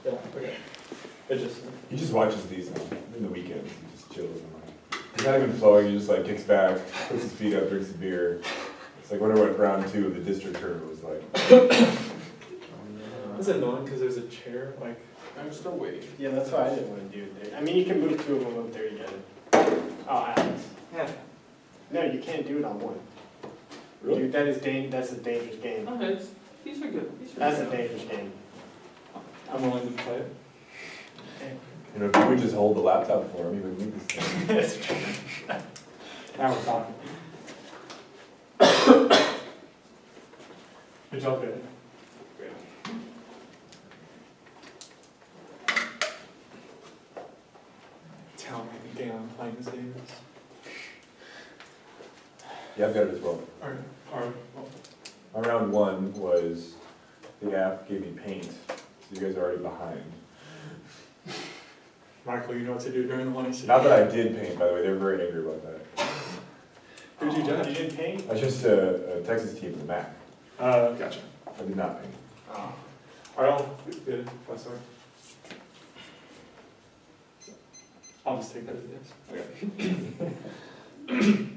Yeah, okay. It just, He just watches these in the weekends, he just chills and like, he's not even flowing, he just like kicks back, puts his feet up, drinks a beer. It's like, wonder what round 2 of the district tournament was like. it's annoying because there's a chair, like, I'm still waiting. Yeah, that's why I didn't want to do it there. I mean, you can move 2 of them up there together. Oh, Alex. yeah. No, you can't do it on one. Really? Dude, that's a dangerous game. No, these are good. These are That's a good. dangerous game. I'm willing to play it. You know, if you would just hold the laptop for him, he would move this thing. That's true. Now we're talking. Good job, man. Tell me again, I'm playing this game. Yeah, I've got it as well. Alright, My round 1 was, the app gave me paint, so you guys are already behind. Michael, you know what to do during the one Not that I did paint, by the way, they were very angry about that. Who'd you judge? You didn't paint? I was just a Texas team in the MAC. Gotcha. I did not paint. Oh. Alright, good. Sorry. I'll just take that as it is. Okay.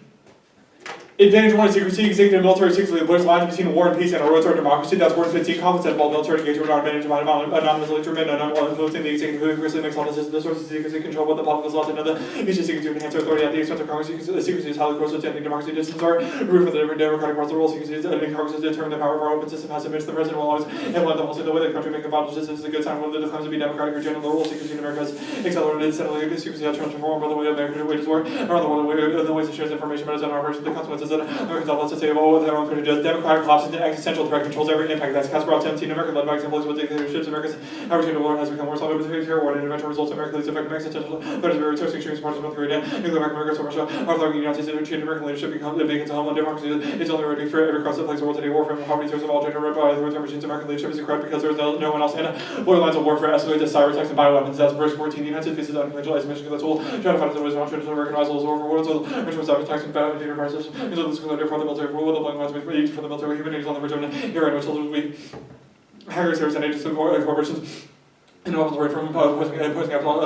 Advantage 1 is secrecy, executive military secretly blurs lines between war and peace and a road toward democracy. That's worth 15 confidence while military engagement are managed by anonymously to remain anonymous influencing the executive who aggressively makes all decisions. The source of secrecy control what the public is allowed to know. The use of secrecy to enhance authority at the expense of Congress. Secrecy is highly corrosive to ending democracy. Distance are removed from the democratic parts of the rule. Secrecy is ending Congress to determine the power of our open system has admitted the president will always implement the policy the way the country make about decisions is a good sign whether the claims to be democratic or general. The rule secrecy in America has accelerated steadily. Secrecy has transformed by the way America wages war around the world the ways it shares information but it's on our version. The consequences that Americans to say, well, what their own country does. Democratic collapse is an existential threat, controls every impact. That's Casper 17. America led by examples with dictatorships. America's average rate of war has become more solid with terror war and intervention results. America leads effective existential threat as we return to extreme supporters of North Korea, nuclear back America, so Russia, our flag United States, and American leadership becomes against homeland democracy is only ready for every cross that plays a role today. War from poverty, source of all gender, by the machines. American leadership is a crime because there is no one else. And borderlines of warfare escalate to cyber attacks and bioweapons. That's verse 14. The United States faces unconventional isolation that's all trying to find its ways around traditional recognized laws over world. So, which was cyber attacks and bioweapons crisis. Is all this for the military rule. The blind lines for the military human on the verge of an era in which we hackers, and agents of corporations and weapons away from posing capital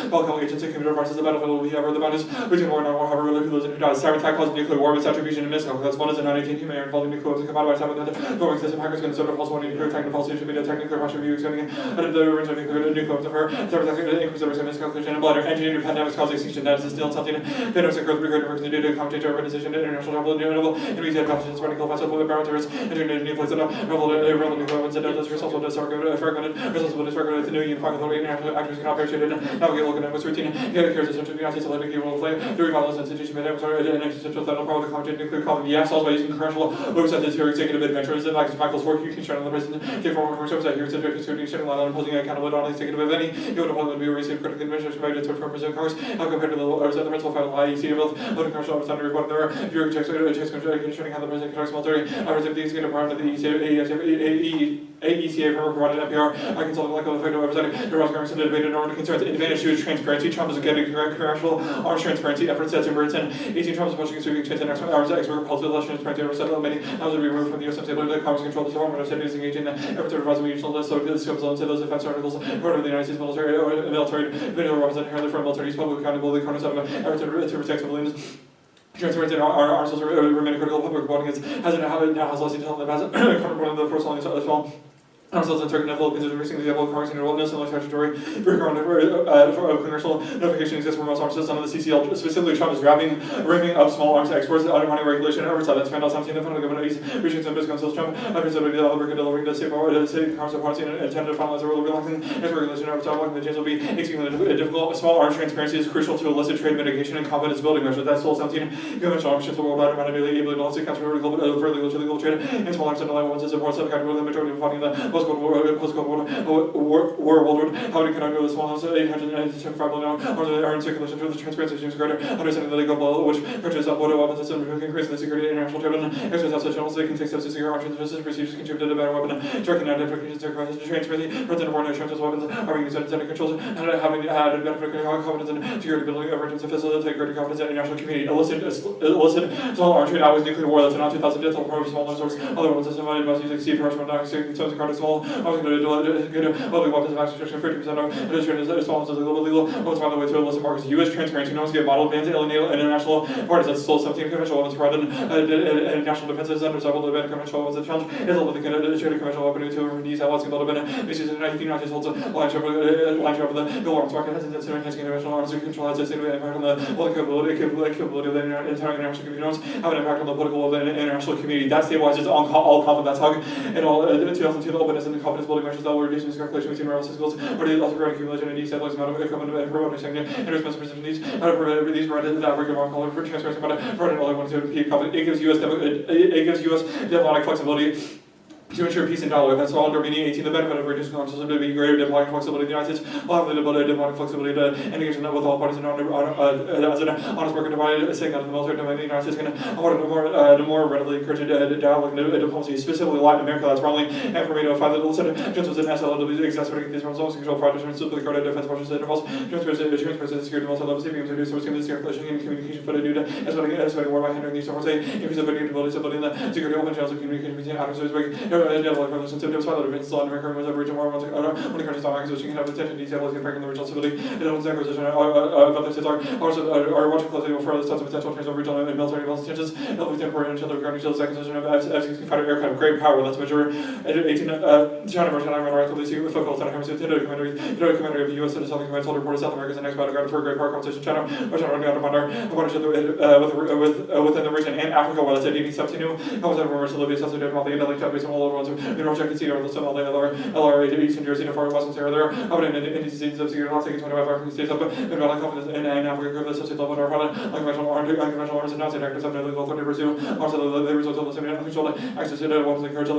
volcanic agents and computer viruses. The battlefield we have the boundaries between war and non-war, however, who lives and who dies. Cyber attack causes nuclear war, but attribution and miscalculation. That's one is a 1918 human error involving nuclear weapons combined by time with the growing system. Hackers can sort of false warning, nuclear attack, and false should be attack, nuclear posture view, extending the range of nuclear weapons of her. Cyber attack increases the risk of miscalculation and blood. Engineered pandemics cause extinction. That is still something. Pandemics occur with regard to due to competition, urbanization, international travel, and we had pathogens spreading cold fast with barometers, engineered new places that revel nuclear weapons and those results will fragmented, results will disregulate the new unified authority. Actors cannot parachute in, navigate local dynamics routine, get cares essential to the United States electric cable of flame, the revivalist institution made an existential threat on power to combat nuclear carbon. The solved by using commercial oversight to executive adventures and like Michael's work, you can shine on the president, take former commercial website here, centric security, shedding light on imposing accountability on executive of any, you would appoint would be a receive critical administration by to President Congress, how compared to the principal found by IEC of loading commercial oversight report there, bureau checks concerning how the president conducts military, efforts of the executive part of the AECA from provided NPR, I consulted like effective website, the Ross Congress and debated in order to concerns advantage to transparency. Trump is getting commercial arms transparency efforts that's in 18 Trump's pushing to exchange and hours expert repulsive election transparency over settlement many hours to be removed from the U.S. State the Congress control the Department of State is engaging in efforts to revise the regional list so this comes on to those offense articles part of the United States military video represent inherently from military public accountability Congress have effort to protect civilians. Transparency in our arsenals remain critical. Public reporting now has less detail than the past. One of the first line as well. Ourselves in Turkey and the Philippines is recently the example of Congress and no similar statutory congressional notification exists for most arms systems under the CCL. Specifically, Trump is ramping up small arms exports, undermining regulation and oversight. That's found out 17 in front of the government of reaching some business councils. Trump considered the Alberta delivering the state council policy and intended to finalize a rule relaxing its regulation and oversight. Blocking the change will be extremely difficult. Small arms transparency is crucial to illicit trade mitigation and confidence building measures. That's still 17 conventional arms ships the world out of able to also account for legal trade and small arms and allow ones to support subcategory the majority of funding the post-Cold War world. How many cannot go the small house 875 billion are in circulation through the transparency seems greater. Understanding the legal law which purchases up what a weapon system who can increase the security of international trade and exercise such channels they can take steps to secure arms transmission procedures contribute to the better weapon tracking and identification transparency president foreign assurance weapons are being used in controls and having added benefit confidence and security ability of to facilitate greater confidence in the international community. Illicit small arms trade always nuclear war that's not 2000 deaths from small source other ones system must use exceed harsh when not exceeding small conventional arms public weapons of mass destruction, 50% of administration is small as illegal. What's on the way to illicit markets? U.S. transparency norms get modeled bans alien international parties that stole 17 conventional weapons provided and national defenses under several of conventional weapons. The challenge is a living conventional weapon to these allies can build a this is the United States holds a line share of the bill arms market has incident conventional arms control has a significant impact on the capability of the entire international community norms have an impact on the political of the international community. That stabilizes all confidence. That's how in all 2002 the openness and the confidence building measures that were reducing calculation between moral skills, but it also providing accumulation and destabilizing amount of equipment and promoting and responsive position needs. These provided that regular on color for transparency, but provided all I want to be confident. It gives U.S. diplomatic flexibility to ensure peace and dialogue. That's all under meaning 18. The benefit of reducing conflicts to be greater diplomatic flexibility in the United States will have the diplomatic flexibility to engage with all parties and as an honest worker divided, saying that the military domain in the United States can more readily encourage dialogue and diplomacy, specifically Latin America. That's wrongly and for me to find that the Senate principles and SLW exacerbating these results, control projects and simply guarded defense forces and involves transparency security multi-level safety to reduce sourcing the circulation and communication, but I do that estimating war by hindering these sources, increase the predictability, stability in the security open channels of communication between adversaries, relations to develop events Latin America was a region where when the countries on acquisition can have attention detail is impacting the regional stability. It owns acquisition about the states are watching closely for the sons of potential trends of regional and military changes. It'll be temporary until the regarding China's acquisition of F-16 fighter aircraft of great power. That's measure 18 China version I run actively see focal China commander of the U.S. and Southern Command told reported South America's next battleground for a great power competition. China running out of a partnership within the region and Africa, while it's at 87 new. How was that rumors to Libya, South Sudan, Mali, and Italy, based on all over the North Czech Sea, or the Somalia, LRA, Eastern Jersey, and far western Sierra there. I would in these states of security, not taking 25 African states up, and about confidence in Africa, the associate level, or unconventional arms, and not saying actors have no legal authority to pursue. Also, the results of the same uncontrolled access to weapons encourage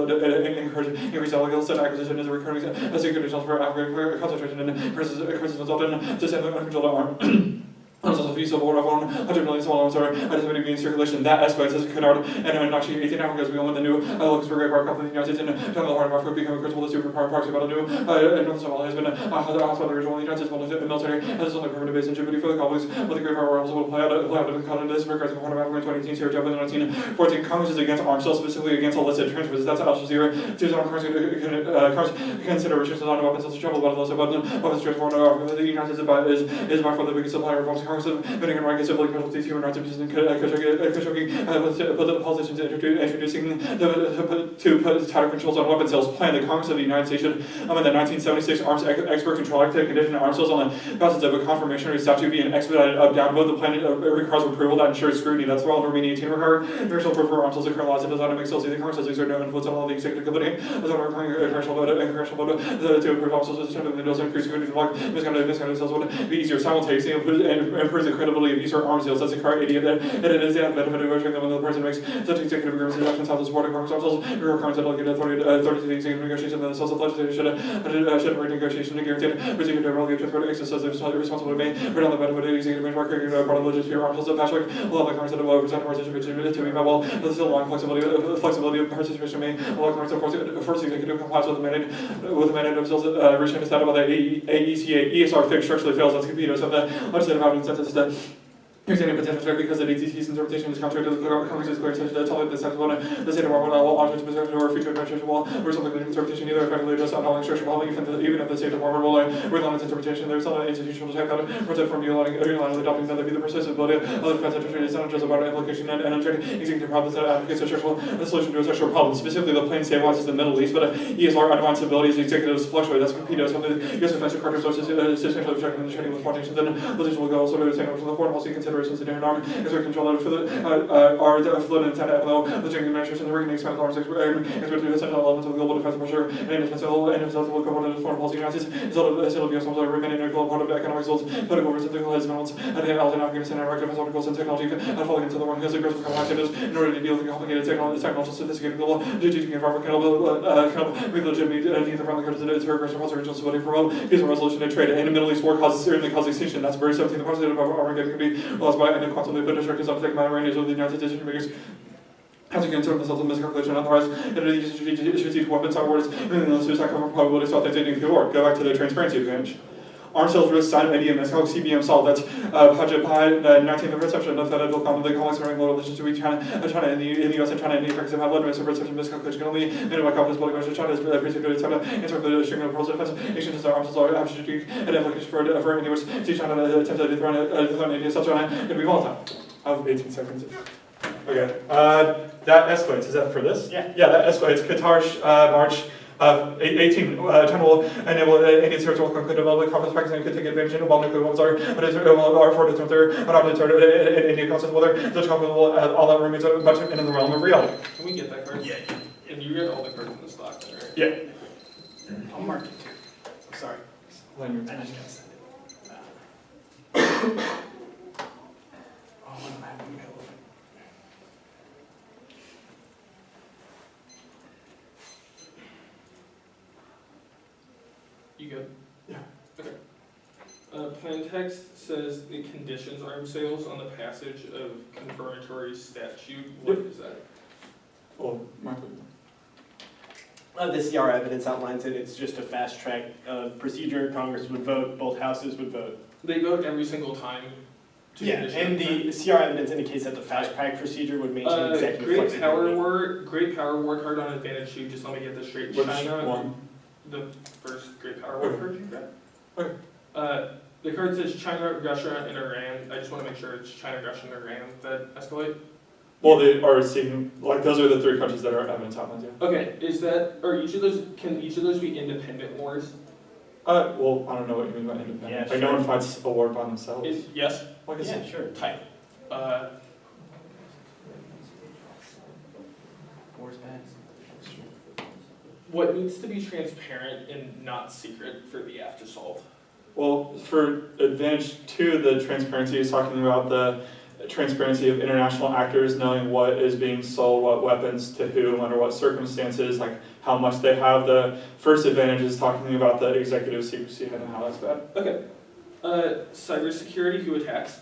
increased illegal set acquisition as a recurring security challenge for African concentration and crisis result in to send the uncontrolled arm. Also, the use of over 100 million small arms are estimated to be in circulation. That escalates as Canard and actually 18 Africa as we won the new looks for great power company in the United States and John the Horn of Africa becoming critical to superpower proxy about a new North Somalia has been a hospital regional in the United States military has its only permanent base in Djibouti for the conflicts with the great power also will play out in the continent. This regards the Horn of Africa in 2018, Sierra Leone in 1914. Congress is against arms sales, specifically against illicit transfers. That's Al Jazeera. Choose on considerations on weapons sales trouble about illicit weapons transfer. The United States is by far the biggest supplier of arms. Congress is rights, civil casualties, human rights abuses, and politicians introducing to put tighter controls on weapons sales plan. The Congress of the United States should amend the 1976 Arms Export Control Act to condition arms sales on the passage of a confirmatory statute being expedited up down vote. The plan requires approval that ensures scrutiny. That's why under Romania 18 require congressional approval for arms sales and current laws and does not make sales. The Congress has exerted no influence on all the executive committee. As on requiring congressional vote to approve arms sales system and those increase scrutiny to block misconduct sales would be easier simultaneously and improves the credibility of user arms deals. That's a correct idea that it is the benefit of negotiating them when the person makes such executive agreements and actions have the support of Congress arms sales. Requirements that delegate authority to the executive negotiation and the sales of legislation should avoid negotiation and guarantee executive delegate transport access as responsible to me. Right on the benefit of the executive benchmark, part of the legislative arms sales of Patrick will have the Congress that will present participation to be well. There's still long flexibility of participation may allow Congress to force executive compliance with the mandate of sales reaching a status by the AECA ESR fix structurally fails. That's competed. So the legislative having consensus that here's any potential threat because the DTC's interpretation is contrary to the Congress's clear intention to tell it the state of our will alter its position or future administration will result in the interpretation either effectively adjust on all structure policy even if the State Department will rely on its interpretation. There's some institutional type that resulted from unilaterally adopting that be the precise ability of the defense industry is not just about application and executive problems that advocates a solution to a structural problem. Specifically, the plain stabilizes the Middle East, but ESR undermines stability as executives fluctuate. That's competed. So the U.S. defense corrective sources substantially objecting to trading with foundations and position will go also to the same from the foreign policy consideration. The different arm is very controlled for the fluid intent below the General administration the working expanded arms expert to the central elements of the global defense pressure and indispensable component of foreign policy. The United States is still be a remaining integral part of economic results, political political has balance and the Afghanistan and Iraq defense articles and technology and falling into the one has aggressive activities in order to deal with the complicated technological sophisticated global strategic environment can be legitimate needs the friendly countries and its aggression also regional stability promote peace and resolution and trade. And the Middle East war certainly causes extinction. That's very 17 the positive of Armageddon could be lost by and the quantum loop district is object matter ranges of the United States decision makers have to concern themselves with miscalculation. Otherwise, strategic weapons are words, and the suicide cover probability so they didn't work. Go back to the transparency advantage. arms sales risk sign of NDM, that's called CBM solve, that's budget behind the 19th perception of that will come the complex running global relations between China and the US and China and the effects have led to a perception miscalculation only, and my confidence building versus China is particularly China, in terms of the string of pearls defense, exchanges are arms sales are strategic, and implications for any which see China attempt to dethrone India, South China, and be volatile. I have 18 seconds. Okay, that escalates. Is that for this? Yeah. Yeah, that escalates. Qatar, March 18, 10 will enable Indian territorial conclude development conference Pakistan could take advantage of while nuclear weapons are for the term and not the Indian concept whether such conflict will all that remains much in the realm of reality. Can we get that card? Yeah. And you get all the cards in the stock then, right? Yeah. I'll mark it too. I'm sorry. When you're I just gotta send it. Oh, what am I having mail open? You good? Yeah. Okay. Plan text says the conditions arms sales on the passage of confirmatory statute. What is that? well, Mark. The CR evidence outlines it. It's just a fast track procedure. Congress would vote. Both houses would vote. They vote every single time to Yeah, condition and it. the CR evidence indicates that the fast track procedure would maintain executive Great power flexibility. great power war card on advantage two. Just let me get this straight. Which China, one? the first great power war card you got. Okay. The card says China, Russia, and Iran. I just want to make sure it's China, Russia, and Iran that escalate. Well, they are seeing, like, those are the three countries that are evidence outlines, yeah. Okay, is that, or each of those, can each of those be independent wars? Well, I don't know what you mean by independent. Yeah, like, no sure. one fights a war by themselves. Yes? Like I Yeah, said, sure. Type. Wars bad. What needs to be transparent and not secret for the F to solve? well, for advantage two, the transparency is talking about the transparency of international actors knowing what is being sold, what weapons to whom, under what circumstances, like how much they have. The first advantage is talking about the executive secrecy and how that's bad. Okay. Cybersecurity, who attacks?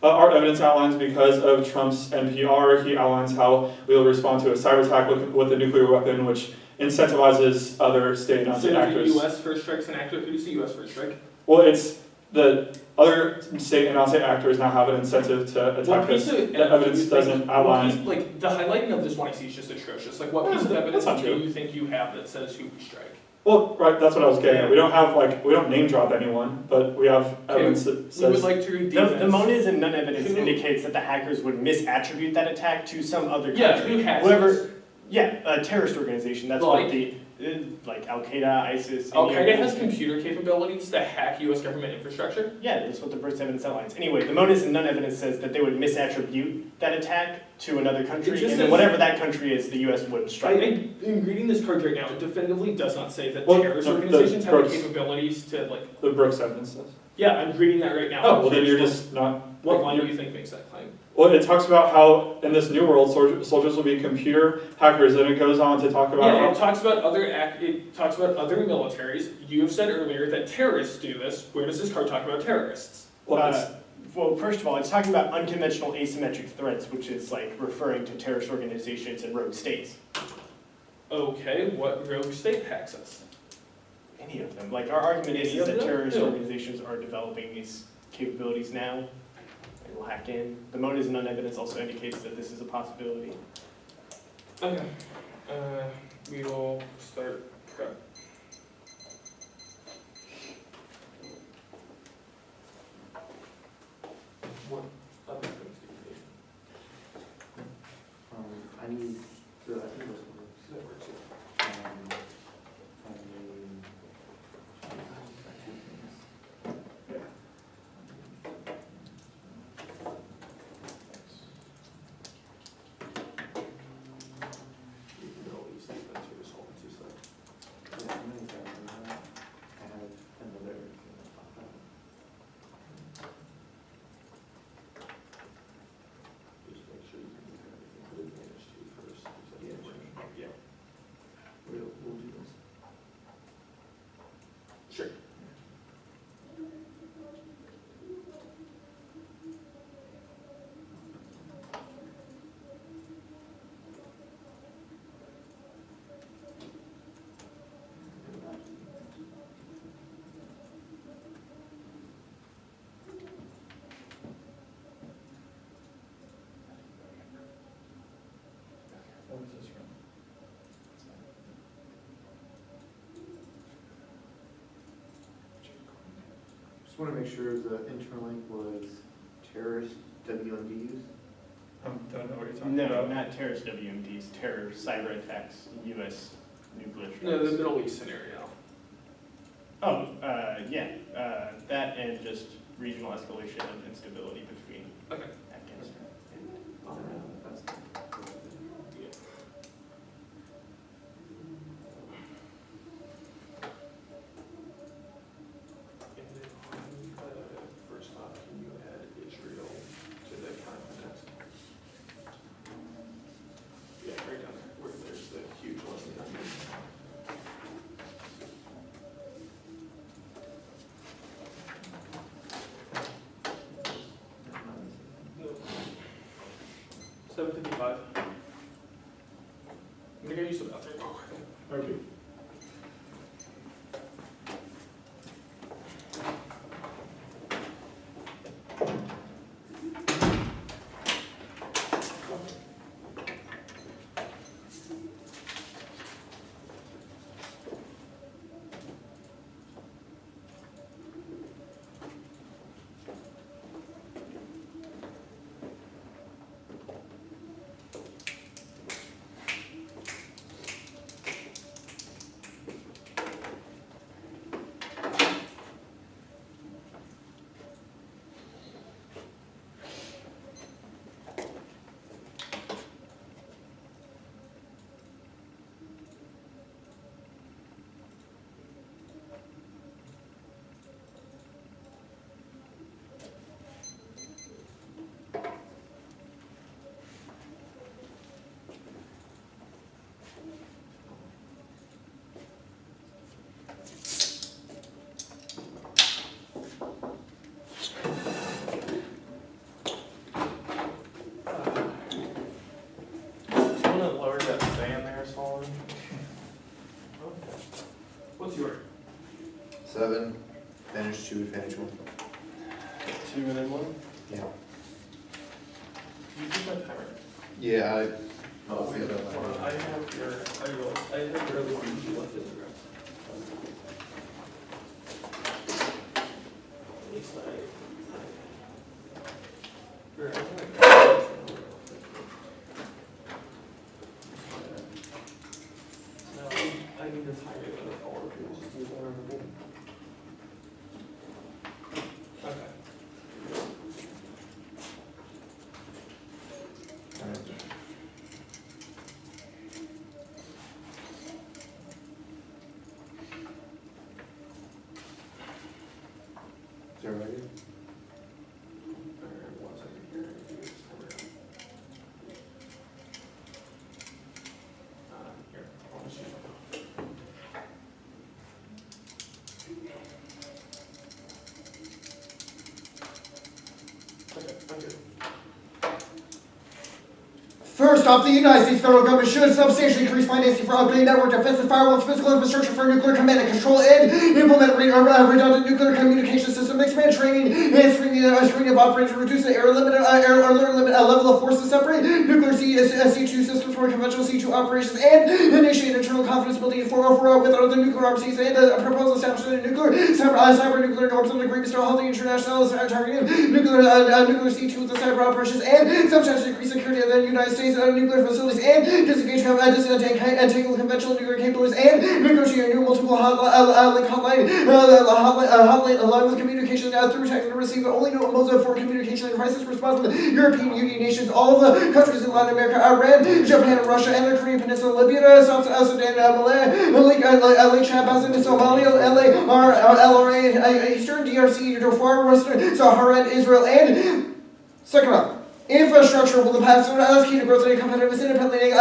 Our evidence outlines because of Trump's NPR, he outlines how we will respond to a cyber attack with a nuclear weapon, which incentivizes other state and So non-state if actors. the US first strikes an actor, who does the US first strike? Well, it's the other state and non-state actors now have an incentive to What attack piece us. of The evidence do you doesn't think, outline. like, the highlighting of this one I see is just atrocious. Like, what piece of Yeah, evidence that's not do true. you think you have that says who we strike? Well, right, that's what I was getting at. We don't have, like, we don't name drop anyone, but we have evidence that We would says. like to read The defense. Mona's and none evidence Who- indicates that the hackers would misattribute that attack to some other Yeah, country. who hacks Whoever, this? yeah, a terrorist organization. That's Like? what the like Al Qaeda, ISIS. Al any Qaeda of has those- computer capabilities to hack US government infrastructure? Yeah, that's what the Brits evidence outlines. Anyway, the Mona's and none evidence says that they would misattribute that attack to another country, just and says- then whatever that country is, the U.S. would strike. I'm reading this card right now. It definitively does not say that Well, terrorist the organizations have the Brooks- capabilities to, like, The Brooks evidence says. yeah, I'm reading that right now. Oh, well, then you're just not. What line do you think makes that claim? Well, it talks about how in this new world, soldiers will be computer hackers, and it goes on to talk about Yeah, how. it talks about it talks about other militaries. You have said earlier that terrorists do this. Where does this card talk about terrorists? Well, it's, Well, first of all, it's talking about unconventional asymmetric threats, which is like referring to terrorist organizations and rogue states. Okay, what rogue state hacks us? Any of them. Like our argument Any is of that them? terrorist Yeah. organizations are developing these capabilities now. They will hack in. The Mona's and none evidence also indicates that this is a possibility. Okay, we will start prep. What other things do you need? I need to, I think this works. That works, yeah. I need, two things. You can always do that to your solvency side. Yeah, I'm gonna grab that. I have another thing that popped up. Just make sure you can do everything with advantage two first. Yeah, Sure. Yeah. We'll do this. Sure. Just wanna make sure the interlink was terrorist WMDs. Don't know what you're talking No, about. not terrorist WMDs, terror, cyber attacks, US nuclear strikes. No, the Middle East scenario. Oh, yeah, that and just regional escalation of instability between Okay. Afghanistan. Oh, no, that's not. And then on the first option, you had Israel to the continent. Yeah, right down there, where there's the huge lesson down there. No. 7:55. I'm gonna go use the bathroom real quick. Okay. Wanna lower that fan there, Solomon? What's yours? 7, advantage 2, advantage 1. 2 and then 1? Yeah. You did my timer. Yeah, Oh, wait, hold on, I have your other one you left in the room. At least Here, I think No, I need to time it with a folder, because just use that on the board. Okay. is that right? Alright, 1 second here, I need to do this timer. Here, I'll just use my phone. Okay, I'm good. First off, the United States federal government should substantially increase financing for upgrading network defensive firewalls, physical infrastructure for nuclear command and control, and implement redundant nuclear communication system, expand training and screening of operators, reduce the air limit, level of forces, separate nuclear C2 systems from conventional C2 operations, and initiate internal confidence building with other nuclear arms, and propose establishment of cyber nuclear norms and agreements to holding international targeting nuclear C2 with the cyber operations, and substantially increase security of the United States nuclear facilities, and disengage and take conventional nuclear capabilities, and negotiate new multiple hotline with communication through text and receive only no modes for communication and crisis response with the European Union nations, all of the countries in Latin America, Iran, Japan, Russia, and the Korean Peninsula, Libya, South Sudan, Lake Chad Basin, Somalia, LRA, Eastern DRC, Darfur, Western Sahara, and Israel, and second up. Infrastructure will pass as key to growth and competitiveness, independently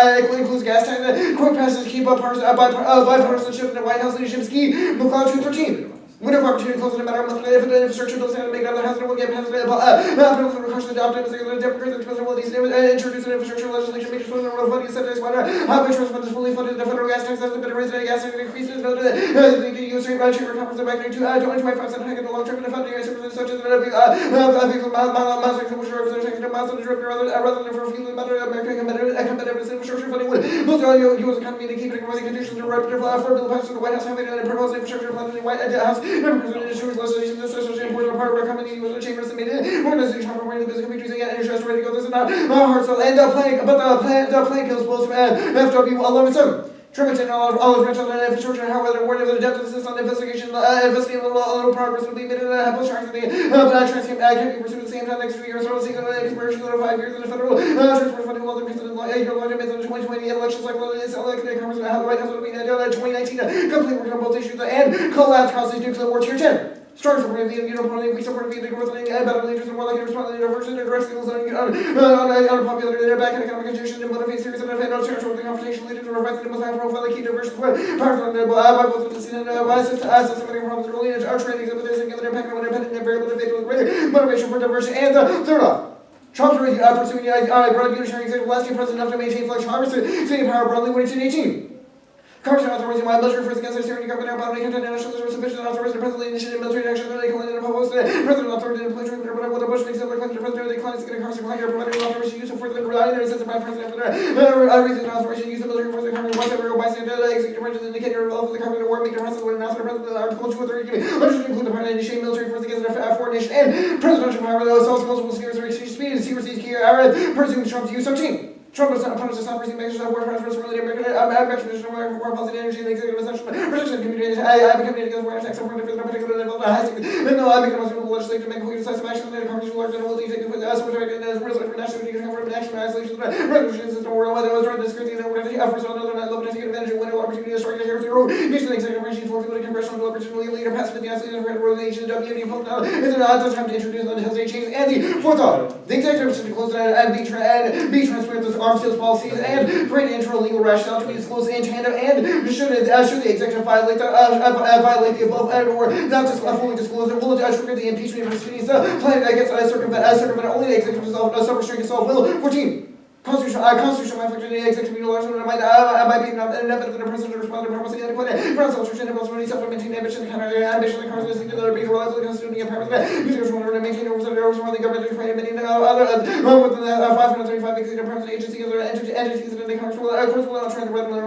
includes gas tank, quick passage, keep up bipartisanship in the White House leadership ski, McCloud 213. Window of opportunity closing a matter of month, if the infrastructure bills and make another house, will get passed, request adopted as a Democrats and abilities, introduce an infrastructure legislation, major funding, road funding, subjects, water, highway trust fund is fully funded, the federal gas tax has been raised, gas tax increases, the U.S. rate round chamber conference of magnitude 25% hike in the long term, and the funding, such as vehicle miles, which represent miles on the road, rather than for fuel, matter of American competitiveness, infrastructure funding would boost the U.S. economy and keep it in worthy conditions, and rapid affordable passage to the White House, having a proposed infrastructure plan in the White House. Number president issues legislation, this association board of part of our company with the chamber estimated, organization of the business committees again, and interest ready to go, this is not, hard, so, and the plan kills both, FW 11-7. Tremington, all of rental and infrastructure, however, word of the depth of this on investigation, investigating a little progress will be made in the post tracks of the transcript can be pursued at the same time next 2 years, so seeking conversion of 5 years in the federal transport funding will increase in the made the 2020 election cycle is elected Congress and how the White House will be in 2019 complete work on both issues and collapse causes nuclear war tier 10. Strong support of the we support the growth and better leaders and more likely to respond to the diversion and direct skills on unpopular back economic conditions and motivate serious and no territory with the confrontation leaders to reflect the most high profile key diversion powers on the both of the scene and by systematic problems early in our training of this and the impact on independent and variable individual greater motivation for diversion and the third off. Trump's pursuing broad unitary executive last year president enough to maintain flexion Congress sitting power broadly when 1818. Congress authorizing my military force against the Syrian government about content and national sufficient authorization president initiated military action that they call it opposed to president authority to police treatment or what Bush makes it like the president declines to get a Congress providing authorization use of force and relying on a sense of my president for the reason authorization use of military force and Congress whatever bystander executive branches indicator of the Congress war make the president when announced the president article 230 include the president initiating military force against a foreign nation and presidential power those multiple security speed and secrecy key pursuing Trump's use 17. Trump was not opposed to some recent measures of war transfers from the American recognition of foreign policy energy and executive essential protection of communities. I became against war attacks over no particular level of high security. No, I make the most suitable legislation to make quick decisive action that Congress will large and will lead to with us, which are as a result of national security government action and isolation of the resolution system worldwide. That was right, the security and organization efforts on another level to take advantage of window opportunity to strike the air through nation executive branch for the congressional opportunity leader passive the isolation of the nation WD vote now is it not time to introduce unhealthy changes and the fourth thought. The executive should close and be transparent with arms sales policies and great internal legal rationale to be disclosed in tandem and should the executive violate the above or not just fully disclose it will trigger the impeachment proceedings plan against circumvent only the executive self-restraint assault will 14. Constitutional infliction in the executive utilization might be inevitable that the president to respond to purposely adequate ground self-restraint and responsibility supplementing ambition and counter ambition and Congress that are being reliable constituting and permanent users want to maintain oversight over the government to create many other within the 535 executive permanent agencies or entities that the Congress will not try to rapidly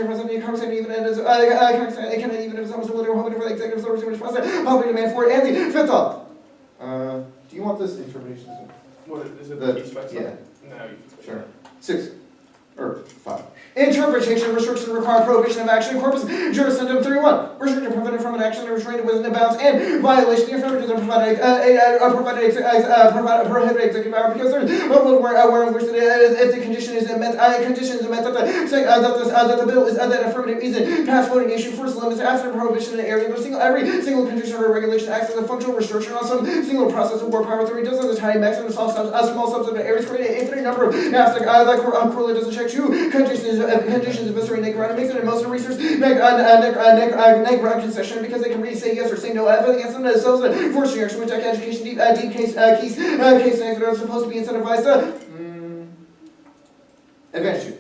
president Congress and even as even if someone's willing to hold for the executive service in response to public demand for it and the fifth thought. Do you want this interpretation? What is it? The key specs? Yeah. No, you can. Sure. 6 or 5. Interpretation, restriction, required prohibition of action, corpus juris sentence 31. Restriction prevented from an action and restrained within the bounds and violation of affirmative prohibited executive power because there's a world where in which if the condition is met that the bill is that affirmative isn't past voting issue first limits after prohibition in the area but every single condition or regulation acts as a functional restriction on some single process of war power authority does at the time maximum small subset of areas create an infinite number of aspects that correlate doesn't check two conditions of history and ground makes it in most of research ground concession because they can really say yes or say no against them themselves and force reaction which education deep case names that are supposed to be incentivized to advantage you.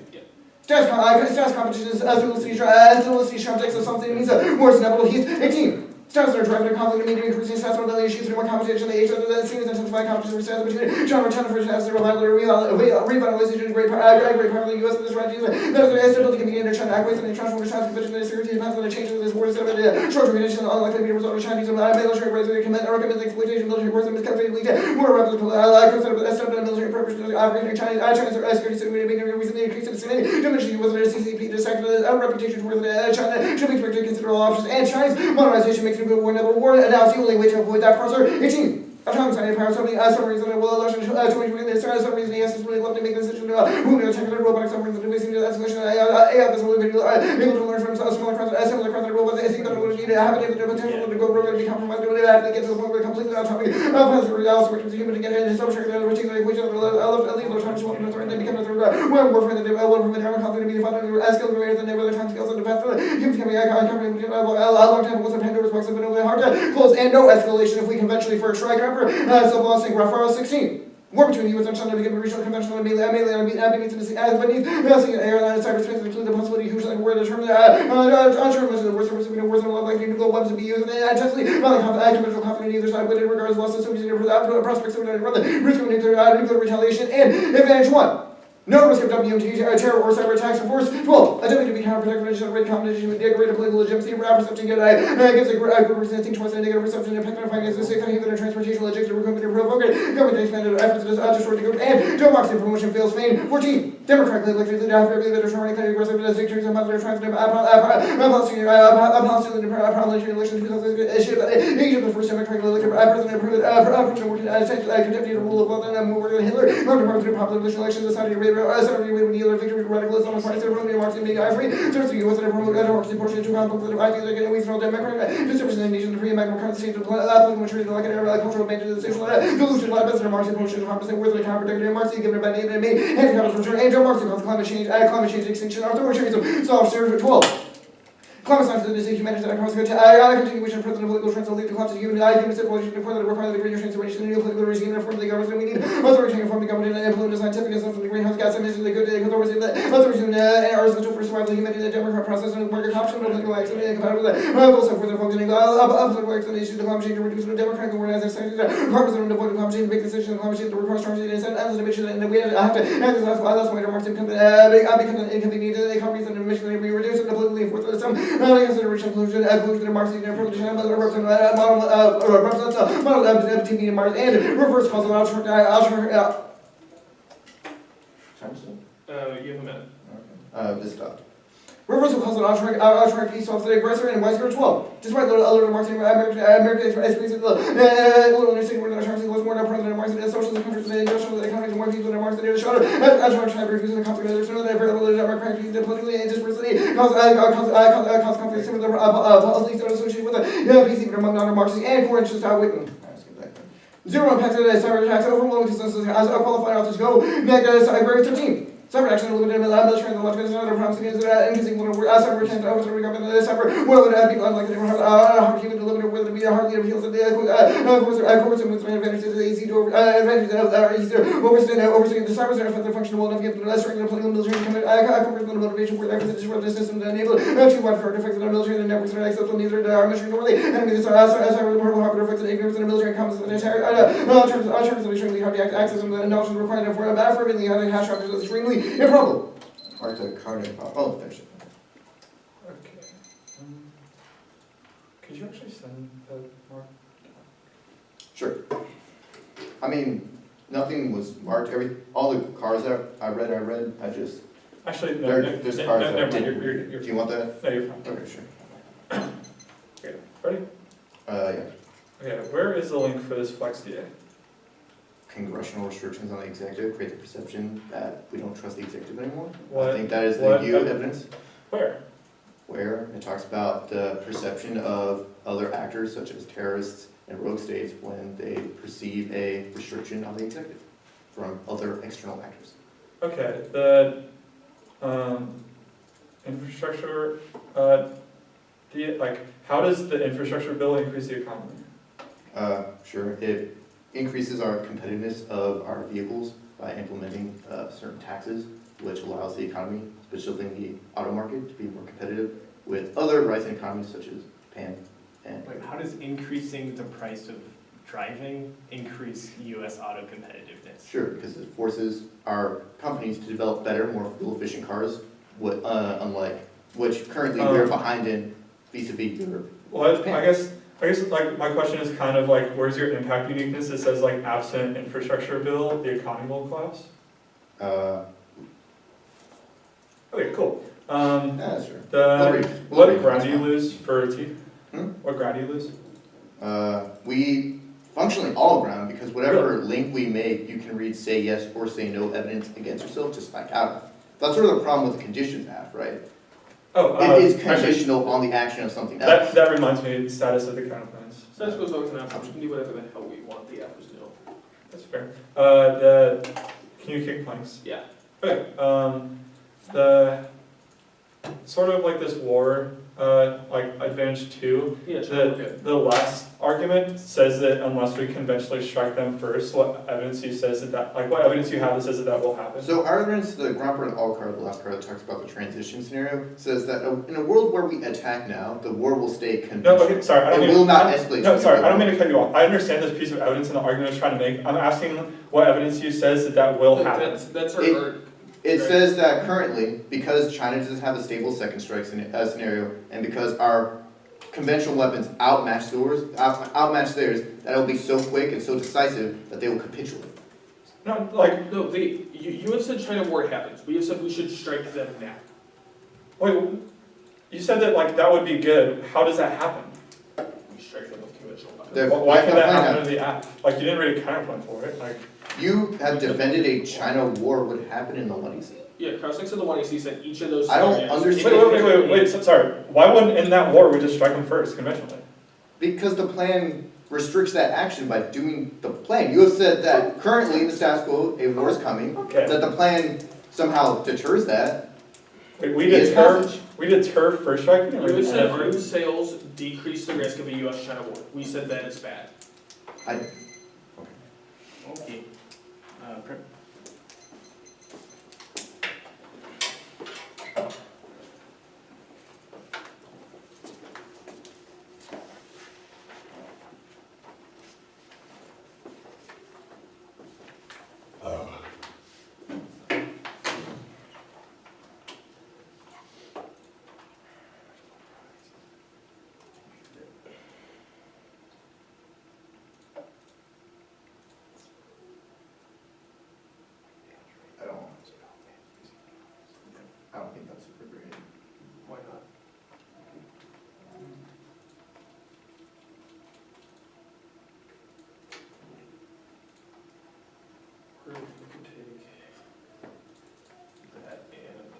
Status competitions through subjects of something means more inevitable heat 18. Status are driving a conflict immediately increasing status of issues more competition the age of the scenes intensify competition for status between John Return for status revitalization great power in the US and the strategies that is stability can begin to China acquiesce and international response to the security depends on the changes of this war short termination unlikely to be a result of Chinese military military recommend exploitation military force and miscalculated lead more rapidly military purpose China's security security recently increased its diminishing was a CCP to sector reputation towards China should be expected to consider all options and Chinese modernization makes war never war and now it's the only way to avoid that process 18. Atomic science power, some reason will election 2020 some reason he has to really love to make a decision who will check the robotic suffering the basic escalation AI is able to learn from similar cross robots I think that will need to happen if the potential to go broken to be compromised to get to the point where completely autonomy else which is human to get in and some sugar that particular equation of leave those times one and then become a third warfare that they will from internal conflict to be found as skills greater than ever the time scales of the past humans can be a long time was a Pandora's box have been really hard to close and no escalation if we conventionally first strike self-lossing Rafael 16. War between the U.S. and China became a regional conventional and mainly beneath airline and cyberspace include the possibility of hugely war determined uncertain the worst of wars and likely nuclear weapons to be used and intensely conventional conflict on either side, but it regards losses associated with prospects of the risk of nuclear retaliation and advantage 1. No risk of WMT terror or cyber attacks. Of course, 12. A WTB counterproductive generate combination with negative political legitimacy, perception, gives a group representing towards the negative perception, impact on finances, safe and transportation, logistics, recruitment, and provoke government expanded efforts to destroy the group, and democracy promotion fails Spain. 14. Democratically elected leader after the determining aggressive dictators and mother transitive parliamentary election 2000 issued Egypt the first democratically elected president contempt the rule of law and more than Hitler. Not department of popular elections, the Saudi Arabia when the other victory radicalism on the party of democracy being ivory, serves the US and promote democracy portion to complex the ideas like a regional democrat, disrepresentation of the free American currency to applicable maturity like an cultural advantage of the social delusion, like best democracy portion to compensate worth the counterproductive democracy given by name and made, anti-capitalist return, and democracy cause climate change, extinction, authoritarianism, soft stereotype 12. Climate science is a humanitarian consequence. Continuation of president political trends will lead to collapse of human civilization to further require the greater transformation of the new political regime and reform the government. We need authoritarian form of government and implement the scientific assessment of the greenhouse gas emissions, the good authoritarian are essential for survival of humanity, the democratic process, and market adoption of political action incompatible with that. Also, further focusing on political explanation of climate change to reduce the democratic organizing society, carbon and avoid climate change, make decisions on climate change to require strong and emissions, and we have to exercise that's why democracy becomes an inconvenient economies and emissions will be reduced and politically enforced with some consideration inclusion democracy and privilege and represents model TV and Mars and reverse causal You have a minute. This stopped. reversal causal alternate peace of the aggressor and vice versa 12. Despite little marketing American experience little understanding where the American was more than president of Marxism and socialist countries and industrial economies and more people than Marxism and shorter as much time refusing the consequence there's no that very little democratic politically and dispersity cause conflict similar police associated with the peace even among non-Marxists and foreign just outwitting. Zero impact of cyber attacks overwhelming consensus as qualified authors go. Cyber 13. Cyber action limited military and logical other problems against increasing cyber attempt to overthrow government cyber will be unlikely to have human delivered with the hardly appeals of the course of advantages easy to advantages easier overseeing the cyber center the function will not give less the political military commitment motivation for efforts to disrupt the system to enable too wide for effects of the military and networks that are acceptable neither our mission nor the enemy cyber harbour effects and ignorance in the military comes in entire terms of extremely hard to access and the knowledge required for really how to hash out is extremely improbable. Hard to carve oh, finish it. Okay. Could you actually send that more? Sure. I mean, nothing was marked. All the cars that I read. I just. Actually, no. There's cars that never mind. didn't. You're Do you want that? No, you're fine. Okay, sure. Okay, ready? Yeah. Okay, where is the link for this Flex DA? Congressional restrictions on the executive create the perception that we don't trust the executive anymore. What? I think that is the What? new evidence Where? where it talks about the perception of other actors such as terrorists and rogue states when they perceive a restriction on the executive from other external actors. Okay, the infrastructure, how does the infrastructure bill increase the economy? Sure, it increases our competitiveness of our vehicles by implementing certain taxes, which allows the economy, especially the auto market, to be more competitive with other rising economies such as Japan and. Wait, how does increasing the price of driving increase U.S. auto competitiveness? Sure, because it forces our companies to develop better, more fuel-efficient cars, unlike which currently we're behind in vis-a-vis Europe. Well, I guess like my question is kind of like, where's your impact uniqueness? It says like absent infrastructure bill, the economy will collapse. Okay, cool. Yeah, sure. What ground do you lose for T? What ground do you lose? We functionally all ground because whatever link we make, you can read say yes or say no evidence against yourself, just like out of. That's sort of the problem with the conditions half, right? Oh, It is conditional on the action of something else. That reminds me of the status of the counterplans. Status quo is always an option, we can do whatever the hell we want, the app is no. That's fair. Can you kick planks? Yeah. Okay, the, sort of like this war, like advantage 2, Yeah, sure, okay. the last argument says that unless we conventionally strike them first, what evidence you says that what evidence you have that says that will happen? So our evidence, the Gromper and All card, the last card that talks about the transition scenario, says that in a world where we attack now, the war will stay conventional. No, okay, sorry, I don't It mean will not escalate. No, sorry, I don't mean to cut you off. I understand this piece of evidence and the argument I was trying to make. I'm asking what evidence you says that will happen. That's our It- argument. It Right. says that currently, because China doesn't have a stable second strike scenario, and because our conventional weapons outmatch theirs, that it'll be so quick and so decisive that they will capitulate. No, like, No, you have said China war happens. We have said we should strike them now. wait, you said that like that would be good. How does that happen? We strike them with conventional weapons. They're- Why they're could that planning happen on- in the app? Like, you didn't read a counterpoint for it, like. You have defended a China war would happen in the 1AC. Yeah, Crosslinks of the 1AC said each of those I don't scenarios- understand- Wait, sorry. Why wouldn't in that war we just strike them first conventionally? Because the plan restricts that action by doing the plan. You have said that currently in the status quo, a war is coming, Okay. that the plan somehow deters that. Wait, we Yes, deter passage. first striking? or You have said we- arms sales decrease the risk of a U.S.-China war. We said that is bad. Okay. Prim. I don't think that's super great. Why not? Or we could take that and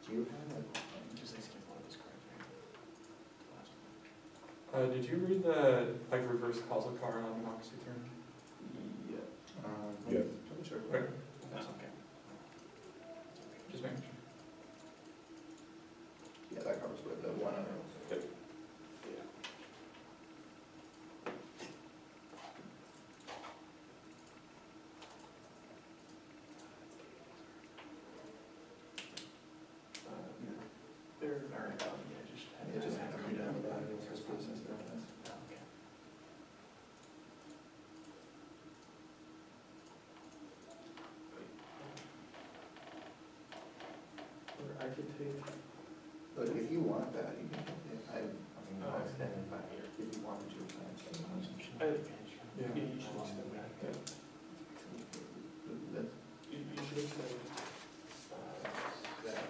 Do you have a? Did you read the like reverse causal card on democracy term? Yeah. Okay. That's okay. Just making sure. Yeah, that covers with the one other. It just had to be done with that. It was just process there. or I could take. But if you want that, you can, I'll extend it back here if you wanted to. Yeah, Yeah. you should extend that. You should extend that.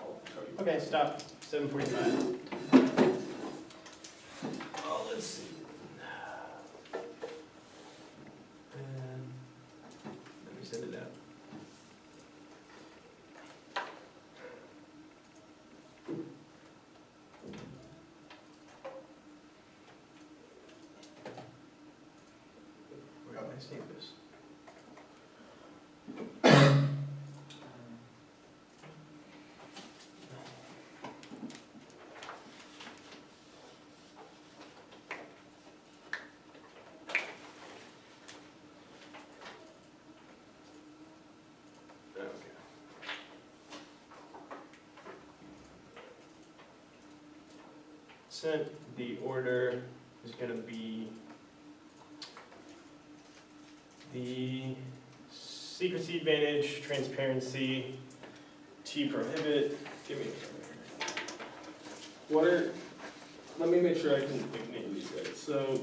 I'll show you. Okay, stop. 7:45. Oh, let's see. And let me send it out. Where did I save this? Okay. Sent, the order is gonna be the secrecy advantage, transparency, T prohibit. Give me a second here. Let me make sure I can name these right. So,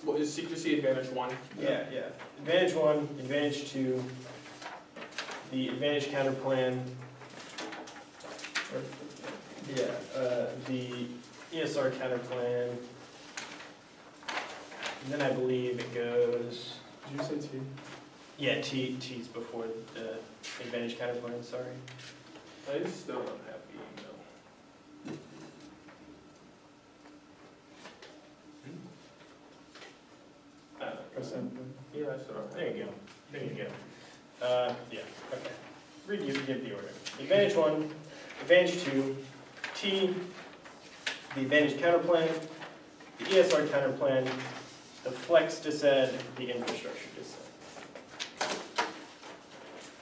what is secrecy advantage 1? Yeah. Advantage 1, advantage 2, the advantage counter plan. Yeah, the ESR counter plan. And then I believe it goes, Did you say T? yeah, T's before the advantage counter plan, sorry. I still don't have the email. Press enter. Yeah, I still don't have. There you go, there you go. Yeah, okay. Give the order. Advantage 1, advantage 2, T, the advantage counter plan, the ESR counter plan, the flex dissed, the infrastructure dissed.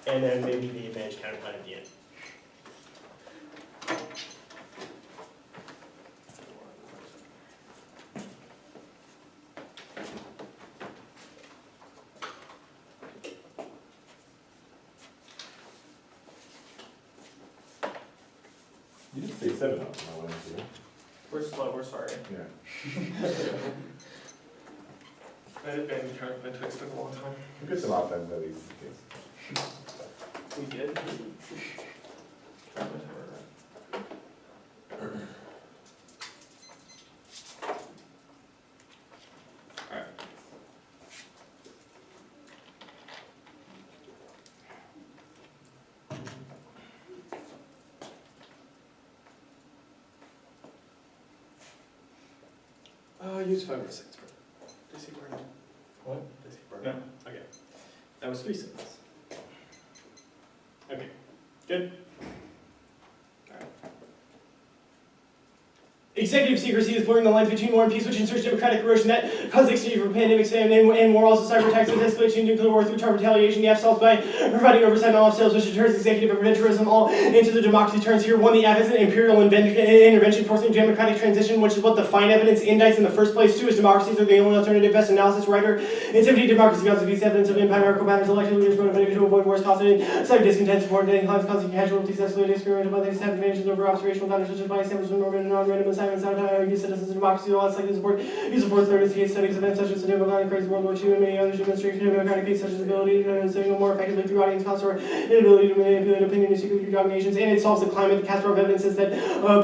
And then maybe the advantage counter plan at the end. You did say 7 up, I wanted to. We're slow, we're sorry. Yeah. That advantage counter plan takes a long time. We'll get some offense at least in case. We did. Use 5 or 6. Does he burn it? What? Does he burn No. it? Okay. That was 3 seconds. Okay. Good. Executive secrecy is blurring the lines between war and peace, which inserts democratic erosion that causes exchange for pandemics and war, also cyber attacks, and escalation, nuclear war through Trump retaliation, the assaults by providing oversight on all sales, which deters executive interventionism, all into the democracy turns here. 1, the advent of imperial intervention forcing democratic transition, which is what the fine evidence indicts in the first place. 2 is democracies are the only alternative. Best analysis writer. In 17, democracy causes these evidence of empirical patterns, elected leaders motivated to avoid wars, causing civic discontent, subordinating claims, causing casualties, escalating experimental by these advantages over observational patterns such as by samples from non-random assignments, citizens of democracy, laws like the support, use of force, third case studies, events such as the democratic crisis, World War II, and many others demonstrate democratic peace, such as ability to signal more effectively through audience costs or inability to manipulate opinion and secret dominations, and it solves the climate. The Castro of evidence is that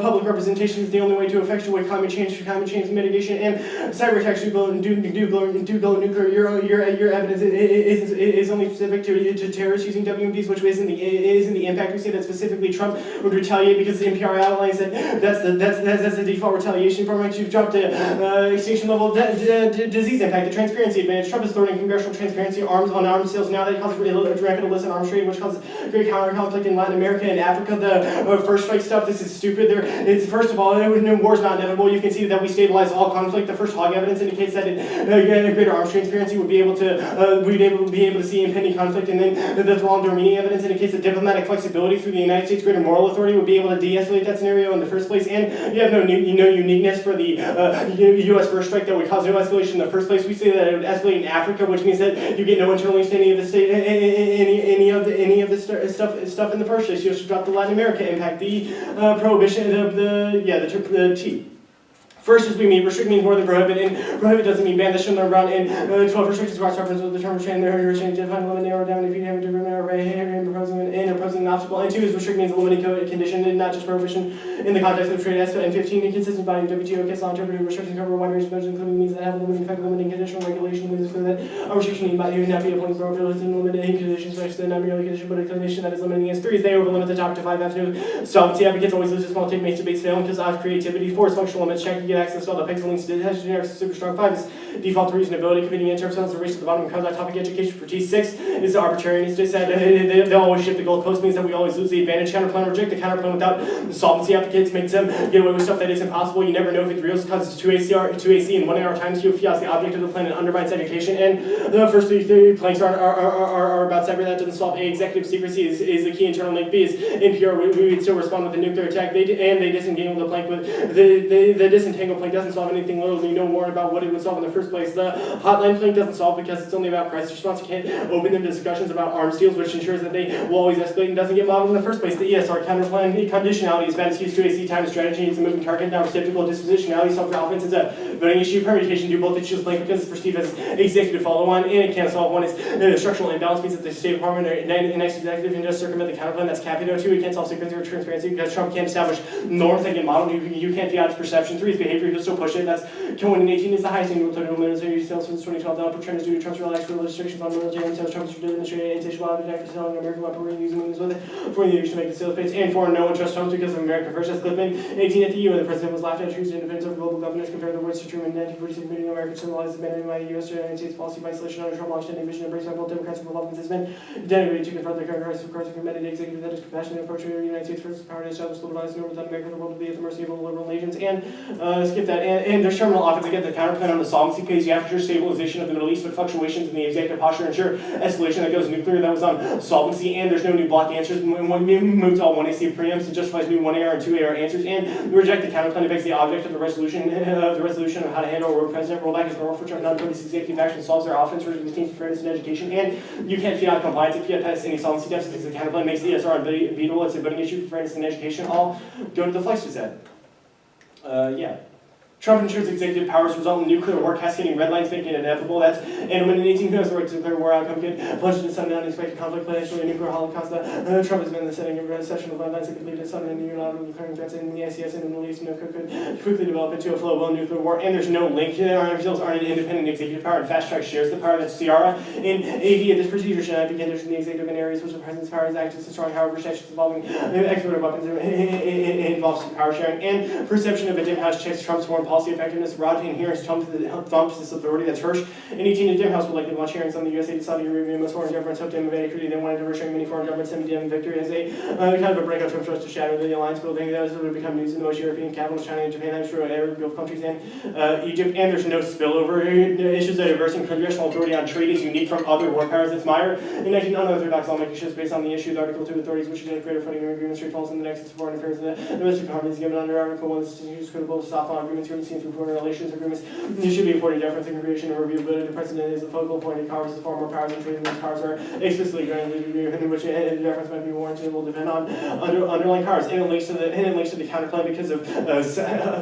public representation is the only way to effectuate climate change mitigation, and cyber attacks do go nuclear. Your evidence is only specific to terrorists using WMDs, which isn't the impact. We say that specifically Trump would retaliate because the NPR outlines that that's the default retaliation for which you've dropped to extinction level disease impact. The transparency advantage. Trump is throwing congressional transparency arms on arms sales now that causes rampant illicit arms trade, which causes great counter conflict in Latin America and Africa. The first strike stuff. This is stupid. It's first of all, war's not inevitable. You can see that we stabilize all conflict. The first hog evidence indicates that greater arms transparency would be able to we'd be able to see impending conflict, and then the Thrall and Dormini evidence indicates that diplomatic flexibility through the United States' greater moral authority would be able to de-escalate that scenario in the first place, and you have no uniqueness for the U.S. first strike that would cause no escalation in the first place. We say that it would escalate in Africa, which means that you get no internal links to any of the state, any of the stuff in the first place. You should drop the Latin America impact, the prohibition of the T. First is we mean restrict means more than prohibit, and prohibit doesn't mean ban. This shouldn't learn around. And 12 restrictions cross reference with the term restraint. There are change define limit narrow down if you have to imposing an obstacle. And 2 is restrict means a limiting condition and not just prohibition in the context of trade aspect. And 15 inconsistent body WTO case law interpreted restrictions cover a wide range of measures, including means that have a limiting effect, limiting conditional regulation means that a restriction need not be applying prohibition limiting conditions, such that not merely condition but a condition that is limiting as 3 is they overlimit the topic to 5 after solvency advocates always lose a small take makes debates fail because of creativity. 4 is functional limits check. You get access to all the pixel links to the generic super strong. 5 is default reasonability, committing in terms of the race at the bottom and comes topic education for T. 6 is the arbitrariness. They said they'll always shift the goalpost, means that we always lose the advantage. Counterplan reject the counterplan without the solvency advocates makes them get away with stuff that is impossible. You never know if it's real because it's 2 AC and 1 AR times QFI as the object of the plan and undermines education. And the first three planks are about cyber. That doesn't solve. A, executive secrecy is the key internal link. B is NPR. We would still respond with a nuclear attack. They disentangle the plank with the disentangle plank doesn't solve anything. Literally no more about what it would solve in the first place. The hotline plank doesn't solve because it's only about crisis response. You can't open them to discussions about arms deals, which ensures that they will always escalate and doesn't get modeled in the first place. The ESR counterplan conditionality is bad excuse to AC time strategy. It's a moving target. Now reciprocal dispositionality. Self-relevance is a voting issue. Permutation do both issues plank because it's perceived as executive follow-on, and it can't solve. 1 is structural imbalance means that the State Department or next executive can just circumvent the counterplan. That's Capito. 2, it can't solve secrecy or transparency because Trump can't establish norms that get modeled. You can't be out of perception. 3 is behavior. He'll still push it. That's Cohen in 18 is the highest annual total military sales since 2012. The upward trend is due to Trump's relaxed restrictions on military sales. Trump's administration insatiable appetite for selling American weaponry using these with it for the use to make the sales pace. And foreign, no one trusts Trump because of America first. As Clipman, 18 at the UN, the president was laughed at treason independence of global governance compared to the words to Truman in 1946, meeting America symbolized abandonment by the U.S. to the United States policy of isolation under Trump long-standing vision embraced by both Democrats and Republicans has been denigrated to confront the current crisis of course recommended the executive that is compassionate approach to the United States versus power to establish liberalized and without America, the world will be at the mercy of liberal nations. And skip that. And there's terminal offense again, the counterplan on the solvency page, the after stabilization of the Middle East, but fluctuations in the executive posture ensure escalation that goes nuclear. That was on solvency, and there's no new block answers. When we move to all 1AC preempts, it justifies new 1AR and 2AR answers, and we reject the counterplan that begs the object of the resolution of how to handle a road president. Rollback is normal for Trump. Non-police executive action solves their offense for routine fairness and education, and you can't fiat compliance if fiat passes any solvency deficits. The counterplan makes the ESR unbeatable. It's a voting issue for fairness and education. All go to the flex to said. Yeah. Trump ensures executive powers result in nuclear war, cascading red lines, making it inevitable. That's and when an 18 who has the right to declare war outcome get plunged into sudden unexpected conflict, potentially a nuclear holocaust. Trump has been the setting of a session of red lines that could lead to sudden and unilateral declaring threats in the ICS and in the Middle East. Could quickly develop into a flow of nuclear war. And there's no link. Arms deals aren't an independent executive power, and fast track shares the power. That's Ciara. In AD, this procedure should not be conditioned in the executive in areas which the president's power is active to strong. However, statutes involving export of weapons involves power sharing and perception of a dim house checks Trump's foreign policy effectiveness. Rodney inherits Trump's this authority. That's Hirsch. And 18 in dim house would likely launch hearings on the USA to Saudi Arabia. Most foreign governments hope to invade Kuwait. They wanted to restrain many foreign governments. Semi-dim victory as a kind of a breakout Trump tries to shatter the alliance building. That would become news in most European capitals, China and Japan. I'm sure Arab Gulf countries and Egypt. And there's no spillover. Issues that reversing congressional authority on trade is unique from other war powers. It's Meyer. In 19 unorthodox lawmaking shifts based on the issue of Article 2 authorities, which is a greater funding agreement straight falls in the nexus of foreign affairs. The domestic harmonies given under Article 1 is critical to soft law agreements here seen through foreign relations agreements. There should be afforded deference in creation and reviewability. The president is the focal point of Congress. The far more powers and trade those powers are explicitly granted in which deference might be warranted will depend on underlying powers. And it links to the counterplan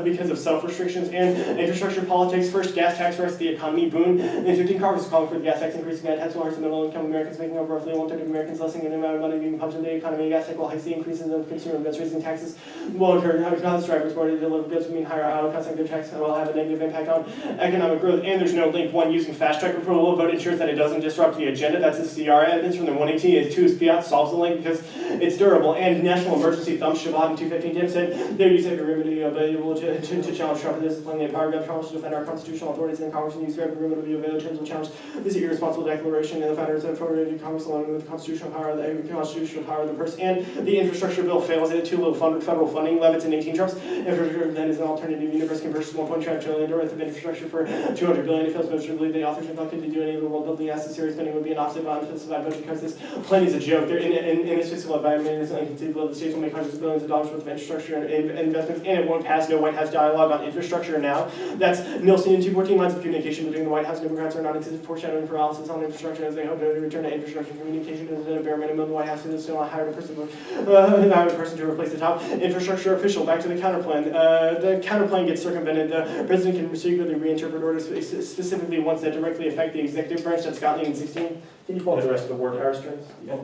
because of self-restrictions and infrastructure politics. First, gas tax versus the economy boon. In 15, Congress is calling for the gas tax increasing that tax will hurt the middle-income Americans, making up roughly 1/3 of Americans, lessening the amount of money being pumped into the economy. Gas tax will hike the increases in consumer goods, raising taxes will occur. Cause drivers more to deliver goods will mean higher auto costs and good tax will have a negative impact on economic growth. And there's no link. One, using fast track approval of vote ensures that it doesn't disrupt the agenda. That's the CR evidence from the 118. Is 2 is fiat solves the link because it's durable. And national emergency thumb Shabbat in 215 Tim said they would use every remedy available to challenge Trump. This is plenty of power. Trump to defend our constitutional authorities in Congress and use every remedy available in terms of challenge this irresponsible declaration. And the founders have forwarded Congress along with the constitutional power of the purse. And the infrastructure bill fails it. Too little federal funding. Levitz in 18 Trump's infrastructure then is an alternative universe converts 1.5 trillion worth of infrastructure for 200 billion. It feels miserably the authors are not going to do any of the world building as necessary spending would be an offset by unspecified budget cuts. This plenty is a joke. They're in this fiscal environment, it's inconceivable. The states will make hundreds of billions of dollars worth of infrastructure and investments, and it won't pass no White House dialogue on infrastructure now. That's Nielsen in 214 lines of communication between the White House and Democrats are non-existent, foreshadowing paralysis on infrastructure as they hope to return to infrastructure communication at a bare minimum. The White House is still hired a person to replace the top infrastructure official. Back to the counterplan. The counterplan gets circumvented. The president can secretly reinterpret orders specifically ones that directly affect the executive branch. That's Scotland in 16. Can you pull up the rest of the war power strings? Yeah.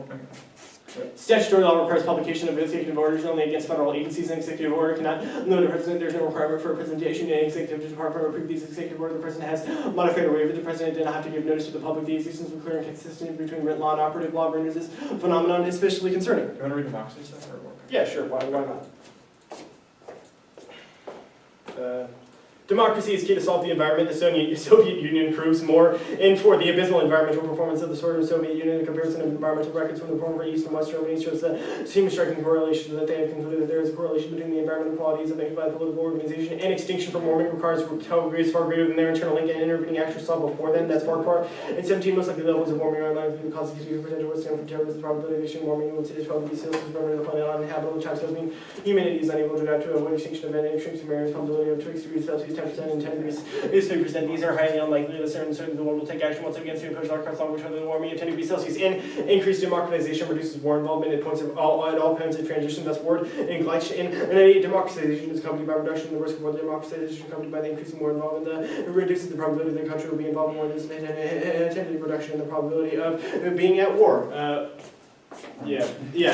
Statutory law requires publication of executive orders only against federal agencies. An executive order cannot limit the president. There's no requirement for a presentation to an executive department or approve these executive orders. The president has modified or waiver. The president did not have to give notice to the public. The existence of clear and consistency between written law and operative law renders this phenomenon especially concerning. Do you want to read democracy stuff or what? Yeah, sure. Why not? Democracy is key to solve the environment. The Soviet Union proves more. And for the abysmal environmental performance of the Soviet Union, the comparison of environmental records from the former East and West Germany shows the same striking correlation that they have concluded that there is a correlation between the environmental qualities affected by the political organization and extinction from warming requires far greater than their internal link and intervening actions saw before them. That's far. In 17, most likely levels of warming are aligned with the causes of potential withstand from terrorism. The probability of extinction warming will take 12 degrees Celsius warming the planet uninhabitable. Time scales mean humanity is unable to adapt to avoid extinction event. Extreme severity probability of 6 degrees Celsius, 10% and 10 degrees is 3%. These are highly unlikely. The certain the world will take action once again to push our cuts longer term than the warming of 10 degrees Celsius. And increased democratization reduces war involvement at all points of transition. That's word and glycation. And democratization is accompanied by reduction in the risk of war. Democratization accompanied by the increase in war involvement. It reduces the probability that the country will be involved in war. There's a reduction in the probability of being at war. Yeah,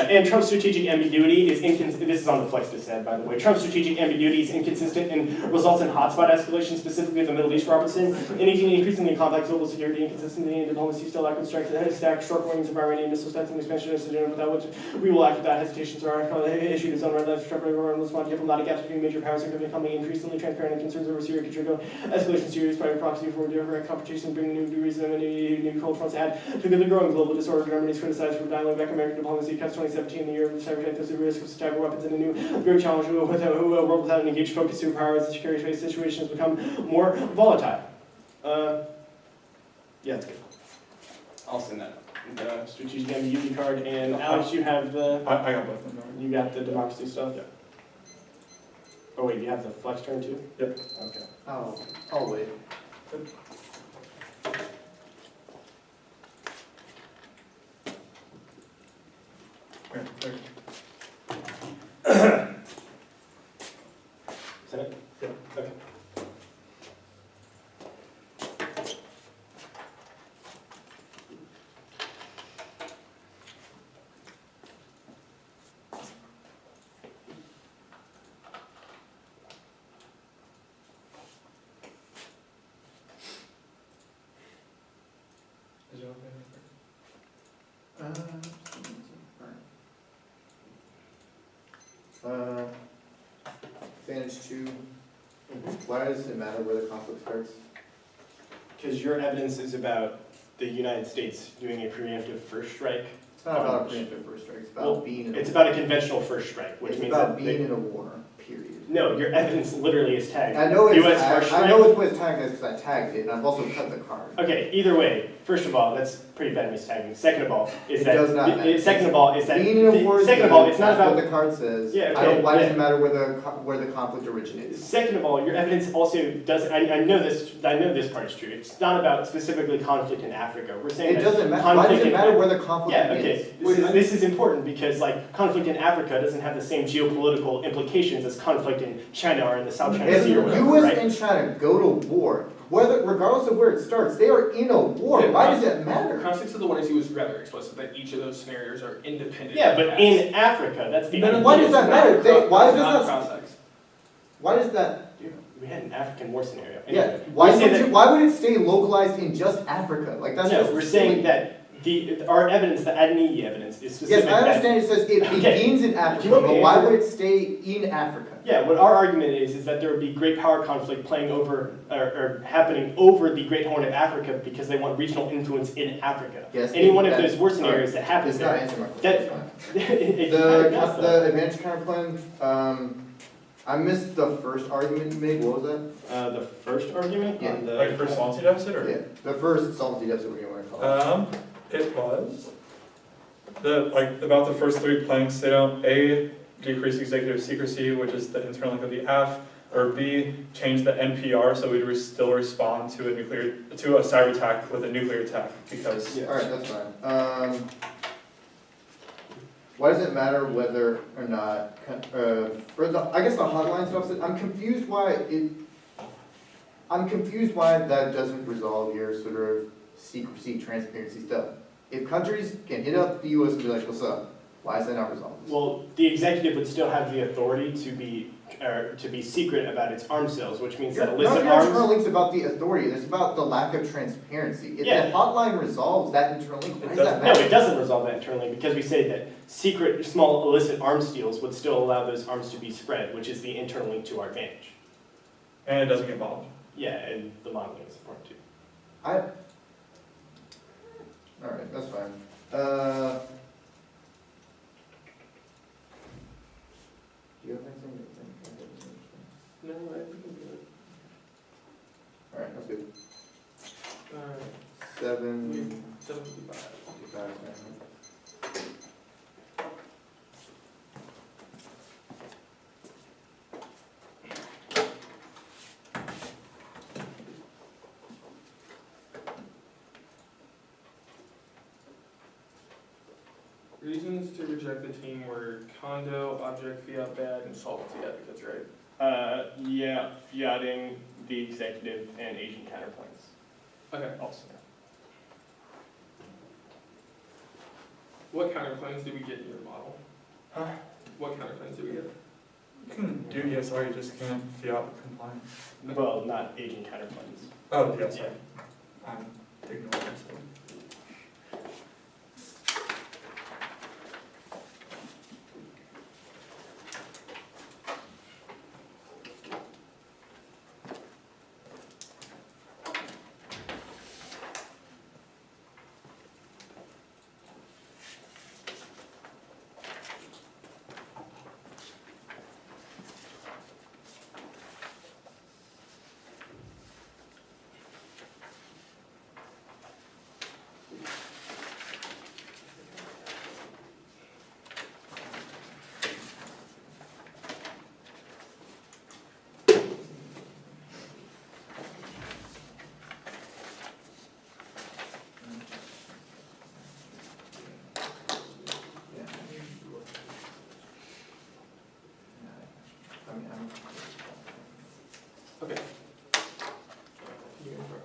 and Trump's strategic ambiguity is inconsistent. This is on the Flex dissent, by the way. Trump's strategic ambiguity is inconsistent and results in hotspot escalation, specifically in the Middle East, Robertson. In an increasingly complex global security, inconsistency and diplomacy still lack stack short warnings, environment, and missile stats and expansion without which we will act without hesitation. So our issued its own red lines for Trump and respond to diplomatic gaps between major powers are becoming increasingly transparent and concerns over Syria contribute escalation serious private proxy for direct confrontation, bringing new reason and new cold fronts add to the growing global disorder. Germany is criticized for dialing back American diplomacy. Cuts 2017, the year of the cyber attack, there's a risk of cyber weapons and a new very challenging world without an engaged focus superpowers and security space situations become more volatile. Yeah, that's good. I'll send that. The strategic ambiguity card, and Alex, you have the. I got both of them. You got the democracy stuff. Yeah. Oh wait, you have the flex turn too. Yep. Okay. Oh, I'll wait. Okay, there. Is that it? Yeah. Okay. Is it okay? Advantage 2. Why does it matter where the conflict starts? Because your evidence is about the United States doing a preemptive first strike. It's not about a preemptive first strike. It's about Well, being in a It's war. about a conventional first strike, which It's means about that being in a war, period. no, your evidence literally is tagged. I know it's US first I strike. know it's what it's tagged as because I tagged it, and I've also cut the card. Okay, either way, first of all, that's pretty bad mistagging. Second of all, is It that does not matter. second of all is that Being in a war is second of good. all, it's not That's about what the card says. Yeah, I don't. okay, Why does yeah. it matter where the conflict originates? Second of all, your evidence also does. I know this. I know this part is true. It's not about specifically conflict in Africa. We're saying It that doesn't matter. Why does conflict it in- matter where the conflict Yeah. is? Okay. This is important because like conflict in Africa doesn't have the same geopolitical implications as conflict in China or in the South China If Sea or whatever, U.S. right? and China go to war, regardless of where it starts, they are in a war. Yeah, Why does it matter? Context of the 1AC was rather explicit that each of those scenarios are independent. Yeah, but paths. in Africa, that's the. No, no, Why no, does that it's matter? not They- why it's does not that- context. Why does that? We had an African war scenario. Yeah. Anyway, Why we say that- why would it stay localized in just Africa? Like that's No, just we're silly. saying that our evidence, the Adnii evidence, is Yes, specific. I understand it says it Okay. begins in Do Africa, you want me but to why answer? would it stay in Africa? Yeah, what our argument is that there would be great power conflict playing over, or happening over the Great Horn of Africa because they want regional influence in Africa. Yes. Any one of that- those war scenarios that happens It's not there. answering my That- question. it kind of does, though. The advanced counterplan, I missed the first argument you made. What was that? The first argument Yeah, on the. Like for solvency deficit or? Yeah, the first solvency deficit, what you want to call it. It was about the first three planks. They don't A, decrease executive secrecy, which is the internal link of the F, or B, change the NPR so we'd still respond to a cyber attack with a nuclear attack because Yeah. All right, that's fine. Why does it matter whether or not, I guess the hotline stuff, I'm confused why that doesn't resolve your sort of secrecy, transparency stuff. If countries can hit up the US and be like, what's up? Why is that not resolved? Well, the executive would still have the authority to be secret about its arms sales, which means that None illicit of your internal arms. links about the authority, it's about the lack of transparency. If Yeah. the hotline resolves that internal link, why It does that doesn't. No, matter? it doesn't resolve that internally because we say that secret, small illicit arms deals would still allow those arms to be spread, which is the internal link to our advantage. and it doesn't get modeled. Yeah, and the modeling is important too. Alright, that's fine. Do you have anything to think? No, I think I'm good. Alright, that's good. Alright, 7, 75. 55, Reasons to reject the team were condo, object fiat bad, and solvency advocates, right? Yeah, fiating the executive and agent counterpoints Okay. also. What counterclaims do we get in your model? Huh? What counterclaims do we get? You can do ESR, you just can't fiat compliance. Well, not agent counterclaims. Oh, yeah, sorry. I'm ignoring this one. Okay. You can throw.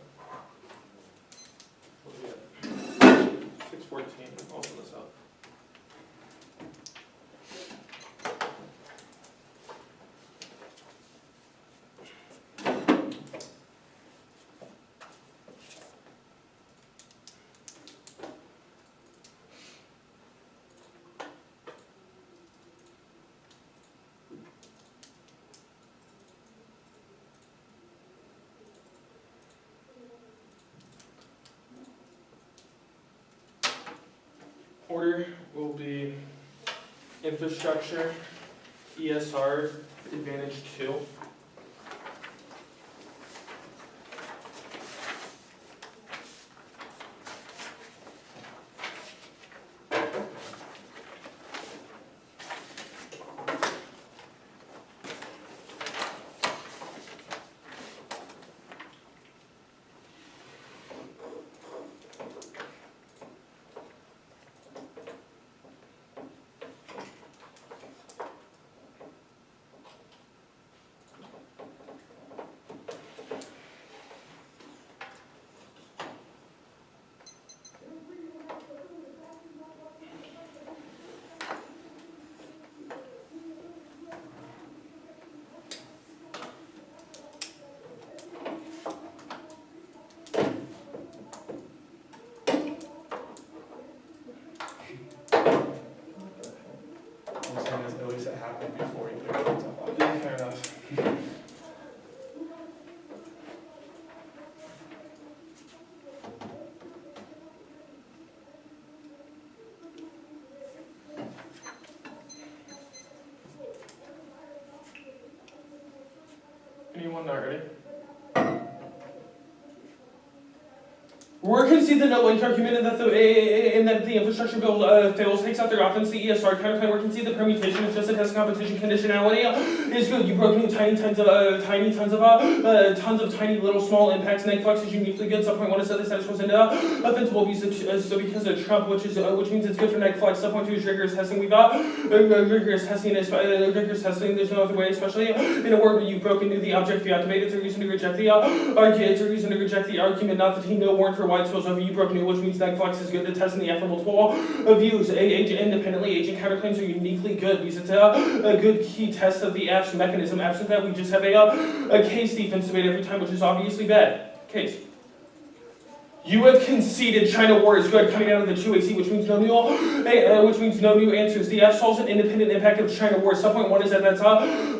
What do we got? 614, I'll fill this out. Order will be infrastructure, ESR, Advantage 2. I'm saying is at least it happened before you picked it up. Yeah, fair enough. Anyone not ready? We're concede the no link argument and that the infrastructure bill fails, takes out their offense, the ESR counterclaim. We're concede the permutation is just a test competition conditionality is good. You broke new tons of tiny little small impacts. Neg flex is uniquely good. Sub point one is that the status goes into offense will be so because of Trump, which means it's good for neg flex. Sub point two is rigorous testing. We got rigorous testing. There's no other way, especially in a world where you've broken new the object fiat debate. It's a reason to reject the argument. Not the team no warrant for wide spills over you broke new, which means neg flex is good to test in the after multiple views. Independently, agent counterclaims are uniquely good because it's a good key test of the AF's mechanism. Absent that, we just have a case defense debate every time, which is obviously bad. Case. You have conceded China war is good coming out of the 2AC, which means no new answers. The F solves an independent impact of China war. Subpoint one is that that's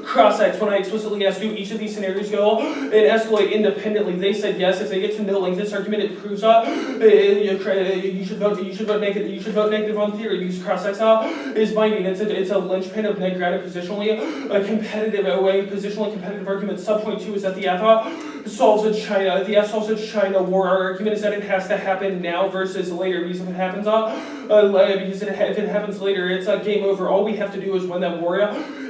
cross-X. When I explicitly asked do each of these scenarios go and escalate independently, they said yes. If they get to no length, this argument it proves you should vote negative on theory because cross-X is binding. It's a linchpin of neg grad positionally competitive argument. Subpoint two is that the F solves a China war. Our argument is that it has to happen now versus later. Because if it happens if it happens later, it's a game over. All we have to do is win that war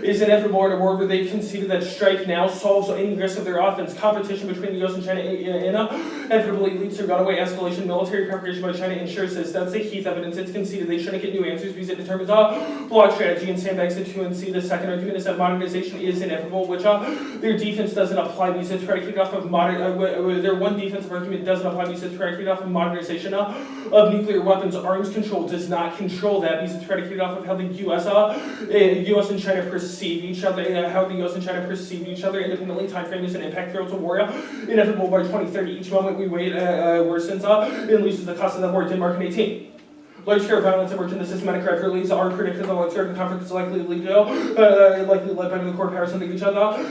is inevitable in a war where they've conceded that strike now solves any risk of their offense. Competition between the US and China inevitably leads to runaway escalation. Military preparation by China ensures this. That's the Heath evidence. It's conceded they shouldn't get new answers because it determines block strategy and sandbags the 2 and C. The second argument is that modernization is inevitable, which their defense doesn't apply because it's predicated off of their one defensive argument doesn't apply because it's predicated off of modernization of nuclear weapons. Arms control does not control that because it's predicated off of how the U.S. and China perceive each other, how the U.S. and China perceive each other independently. Time frame is an impact throughout the war. Inevitable by 2030. Each moment we wait worsens it loses the cost of the war. Denmark in 18. Large-scale violence emerged in the systematic rivalries are predicted. The large-scale conflict is likely to lead likely led by the core powers under each other.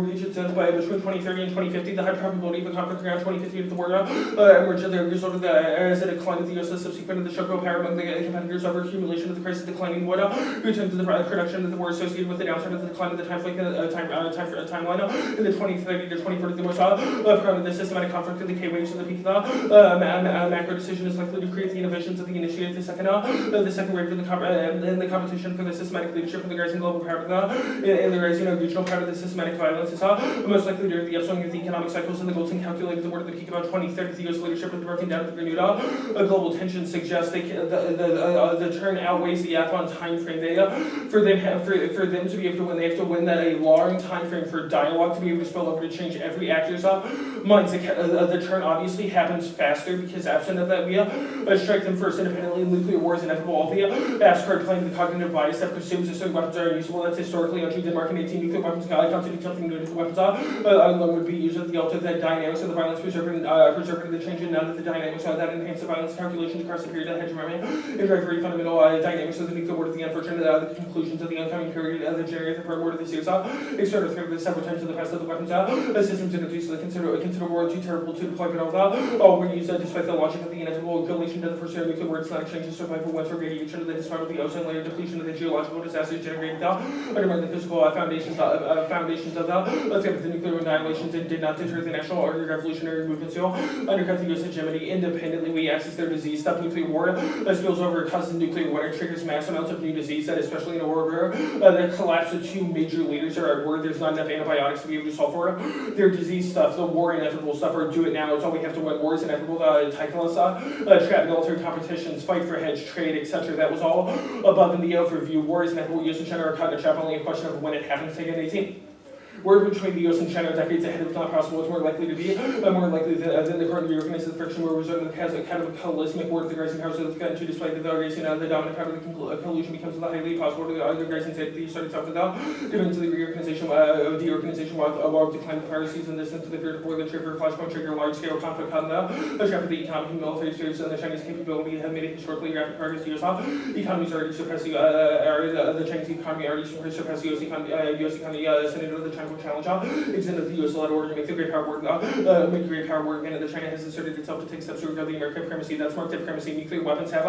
Regions by between 2030 and 2050. The high probability of a conflict around 2050 if the war emerged as a result of as a decline of the U.S. subsequent to the shock of power among the competitors over accumulation of the crisis declining water. Return to the production of the war associated with the downside of the decline of the timeline in the 2030 to 2040. The most prone to the systematic conflict of the K waves of the peak of the macro decision is likely to create the innovations of the initiative, the second wave of the competition for the systematic leadership of the rising global power and the rising regional power of the systematic violence is most likely during the upswing of the economic cycles and the goals calculated the word of the peak about 2030. The U.S. leadership is broken down of the renewed global tension suggests the turn outweighs the Athlon time frame. For them to be able to win, they have to win that a long time frame for dialogue to be able to spill over to change every actor's minds. The turn obviously happens faster because absent of that we strike them first independently. Nuclear war is inevitable. All the abstract playing the cognitive bias that presumes that certain weapons are unusable. That's historically untrue. Denmark in 18 nuclear weapons constitute something new. Nuclear weapons alone would be used at the altar that dynamics of the violence preserving the change, and none of the dynamics that enhance the violence calculations across the period of hegemony and very fundamental dynamics of the nuclear war to the unfortunate the conclusions of the oncoming period of the generate the war to the series exerted through the several times in the past of the weapons systems introduced to the consider war too terrible to deploy, but all were used despite the logic of the inevitable relation to the first era nuclear war. It's not exchanges survival once for radiation of the disruption of the ozone layer, depletion of the geological disasters generated undermine the physical foundations of the nuclear annihilations and did not deter the national or revolutionary movements. Undercut the U.S. hegemony independently. We access their disease. Stop nuclear war spills over, causes nuclear winter, triggers mass amounts of new disease that, especially in a war where the collapse of two major leaders are at war, there's not enough antibiotics to be able to solve for their disease stuff. The war inevitable stuff, or do it now. It's all we have to win. War is inevitable. Titleist, trap military competitions, fight for hedge, trade, etc. That was all above in the overview. War is inevitable. U.S. and China are caught in a trap. Only a question of when it happens. Take an 18. War between the U.S. and China decades ahead is not possible. It's more likely to be more likely than the current reorganized friction war result in kind of a holistic war of the rising powers of the country, despite the rising the dominant power of the collusion becomes highly possible to the rising state the starting top without given to the reorganization of the organization while decline the power season this into the period of war the trigger flashpoint trigger large scale conflict on the trap of the economic and military spheres and the Chinese capability have made it historically rapid progress. The U.S. economies already surpassed the Chinese economy already surpassed the U.S. economy Senator of the China challenge extended the U.S. led order to make the great power work make great power work again, and the China has asserted itself to take steps to regard the American primacy. That's marked that primacy. Nuclear weapons have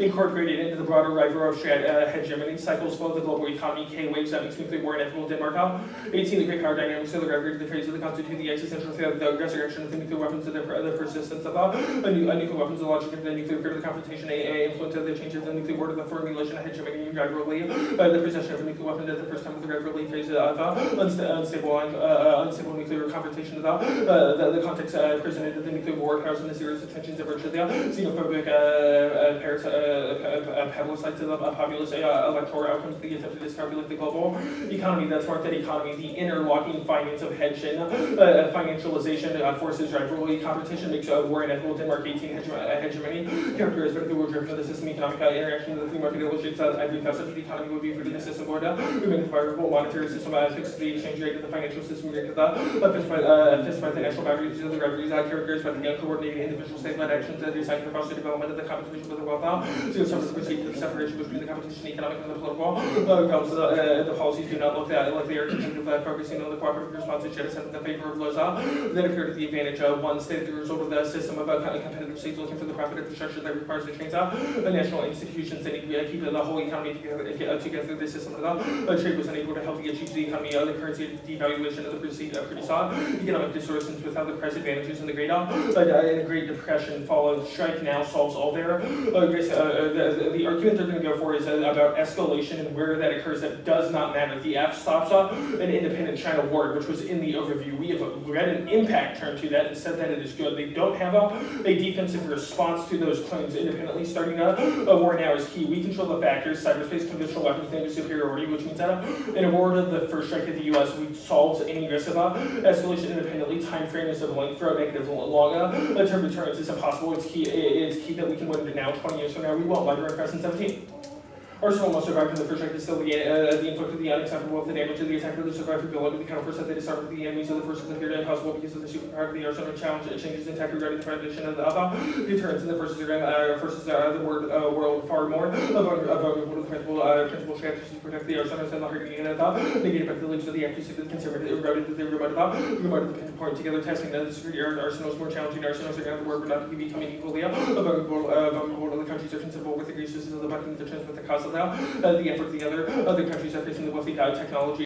incorporated into the broader rival of hegemony cycles flow of the global economy. K waves that makes nuclear war inevitable. Denmark 18 the great power dynamics of the rivalry, the phase of the constitute the existential threat of the resurrection of the nuclear weapons, the persistence of nuclear weapons, the logic of the nuclear fear of the confrontation, influence of the changes of the nuclear war to the formulation of hegemony rivalry, the possession of a nuclear weapon at the first time of the rivalry phase of unstable nuclear confrontation of the context presented of the nuclear war powers and the serious tensions of virtue the xenophobic parasites of populist electoral outcomes, the attempt to discalculate the global economy. That's marked that economy, the interlocking finance of hedging, financialization forces rivalry, competition makes war inevitable. Denmark 18 hegemony, characterized by the war driven for the system economic interaction of the free market illustrates every facet of the economy would be for the system board, remain the variable monetary system, fixes the exchange rate of the financial system rate of fixed by the national boundaries of the revenues, characterized by the uncoordinated individual state-led actions that design to foster development of the competition with the wealth. So some of the perceived the separation between the competition, economic, and the political comes the policies do not look like they are competitive, focusing on the cooperative response to jettison in the favor of those that appear to the advantage of one state, the result of the system of competitive states looking for the profit infrastructure that requires the chains the national institutions that keep the whole economy together. The system of trade was unable to help achieve the economy, the currency devaluation of the pretty economic distortions without the price advantages in the Great Depression followed. Strike now solves all their the argument they're going to go for is about escalation and where that occurs. That does not matter. The F stops an independent China war, which was in the overview. We have read an impact turn to that and said that it is good. They don't have a defensive response to those claims independently. Starting a war now is key. We control the factors: cyberspace, conventional weapons, naval superiority, which means that in a war of the first strike of the U.S., we solve any risk of escalation independently. Time frame instead of length throughout negative long term deterrence is impossible. It's key that we can win it now. 20 years from now, we won't. Library Press in 17. Arsenal must survive from the first strike to still the inflict of the unacceptable of the damage of the attack of the survivability. The counter first that they disarmed the enemies of the first is appeared impossible because of the superpower of the arsenal challenge. It changes intact regarding the foundation of the deterrence, and the first is the world far more vulnerable to the principal strategies to protect the arsenal and the heart unit of the negated by the leaves of the accuracy of the conservative regarded that they regarded the pinpoint together testing that the security arsenals more challenging arsenals are going to work not to be becoming equally vulnerable to the countries are considerable with the resources of the button to transmit the cause of the effort of the other countries are facing the wealthy technology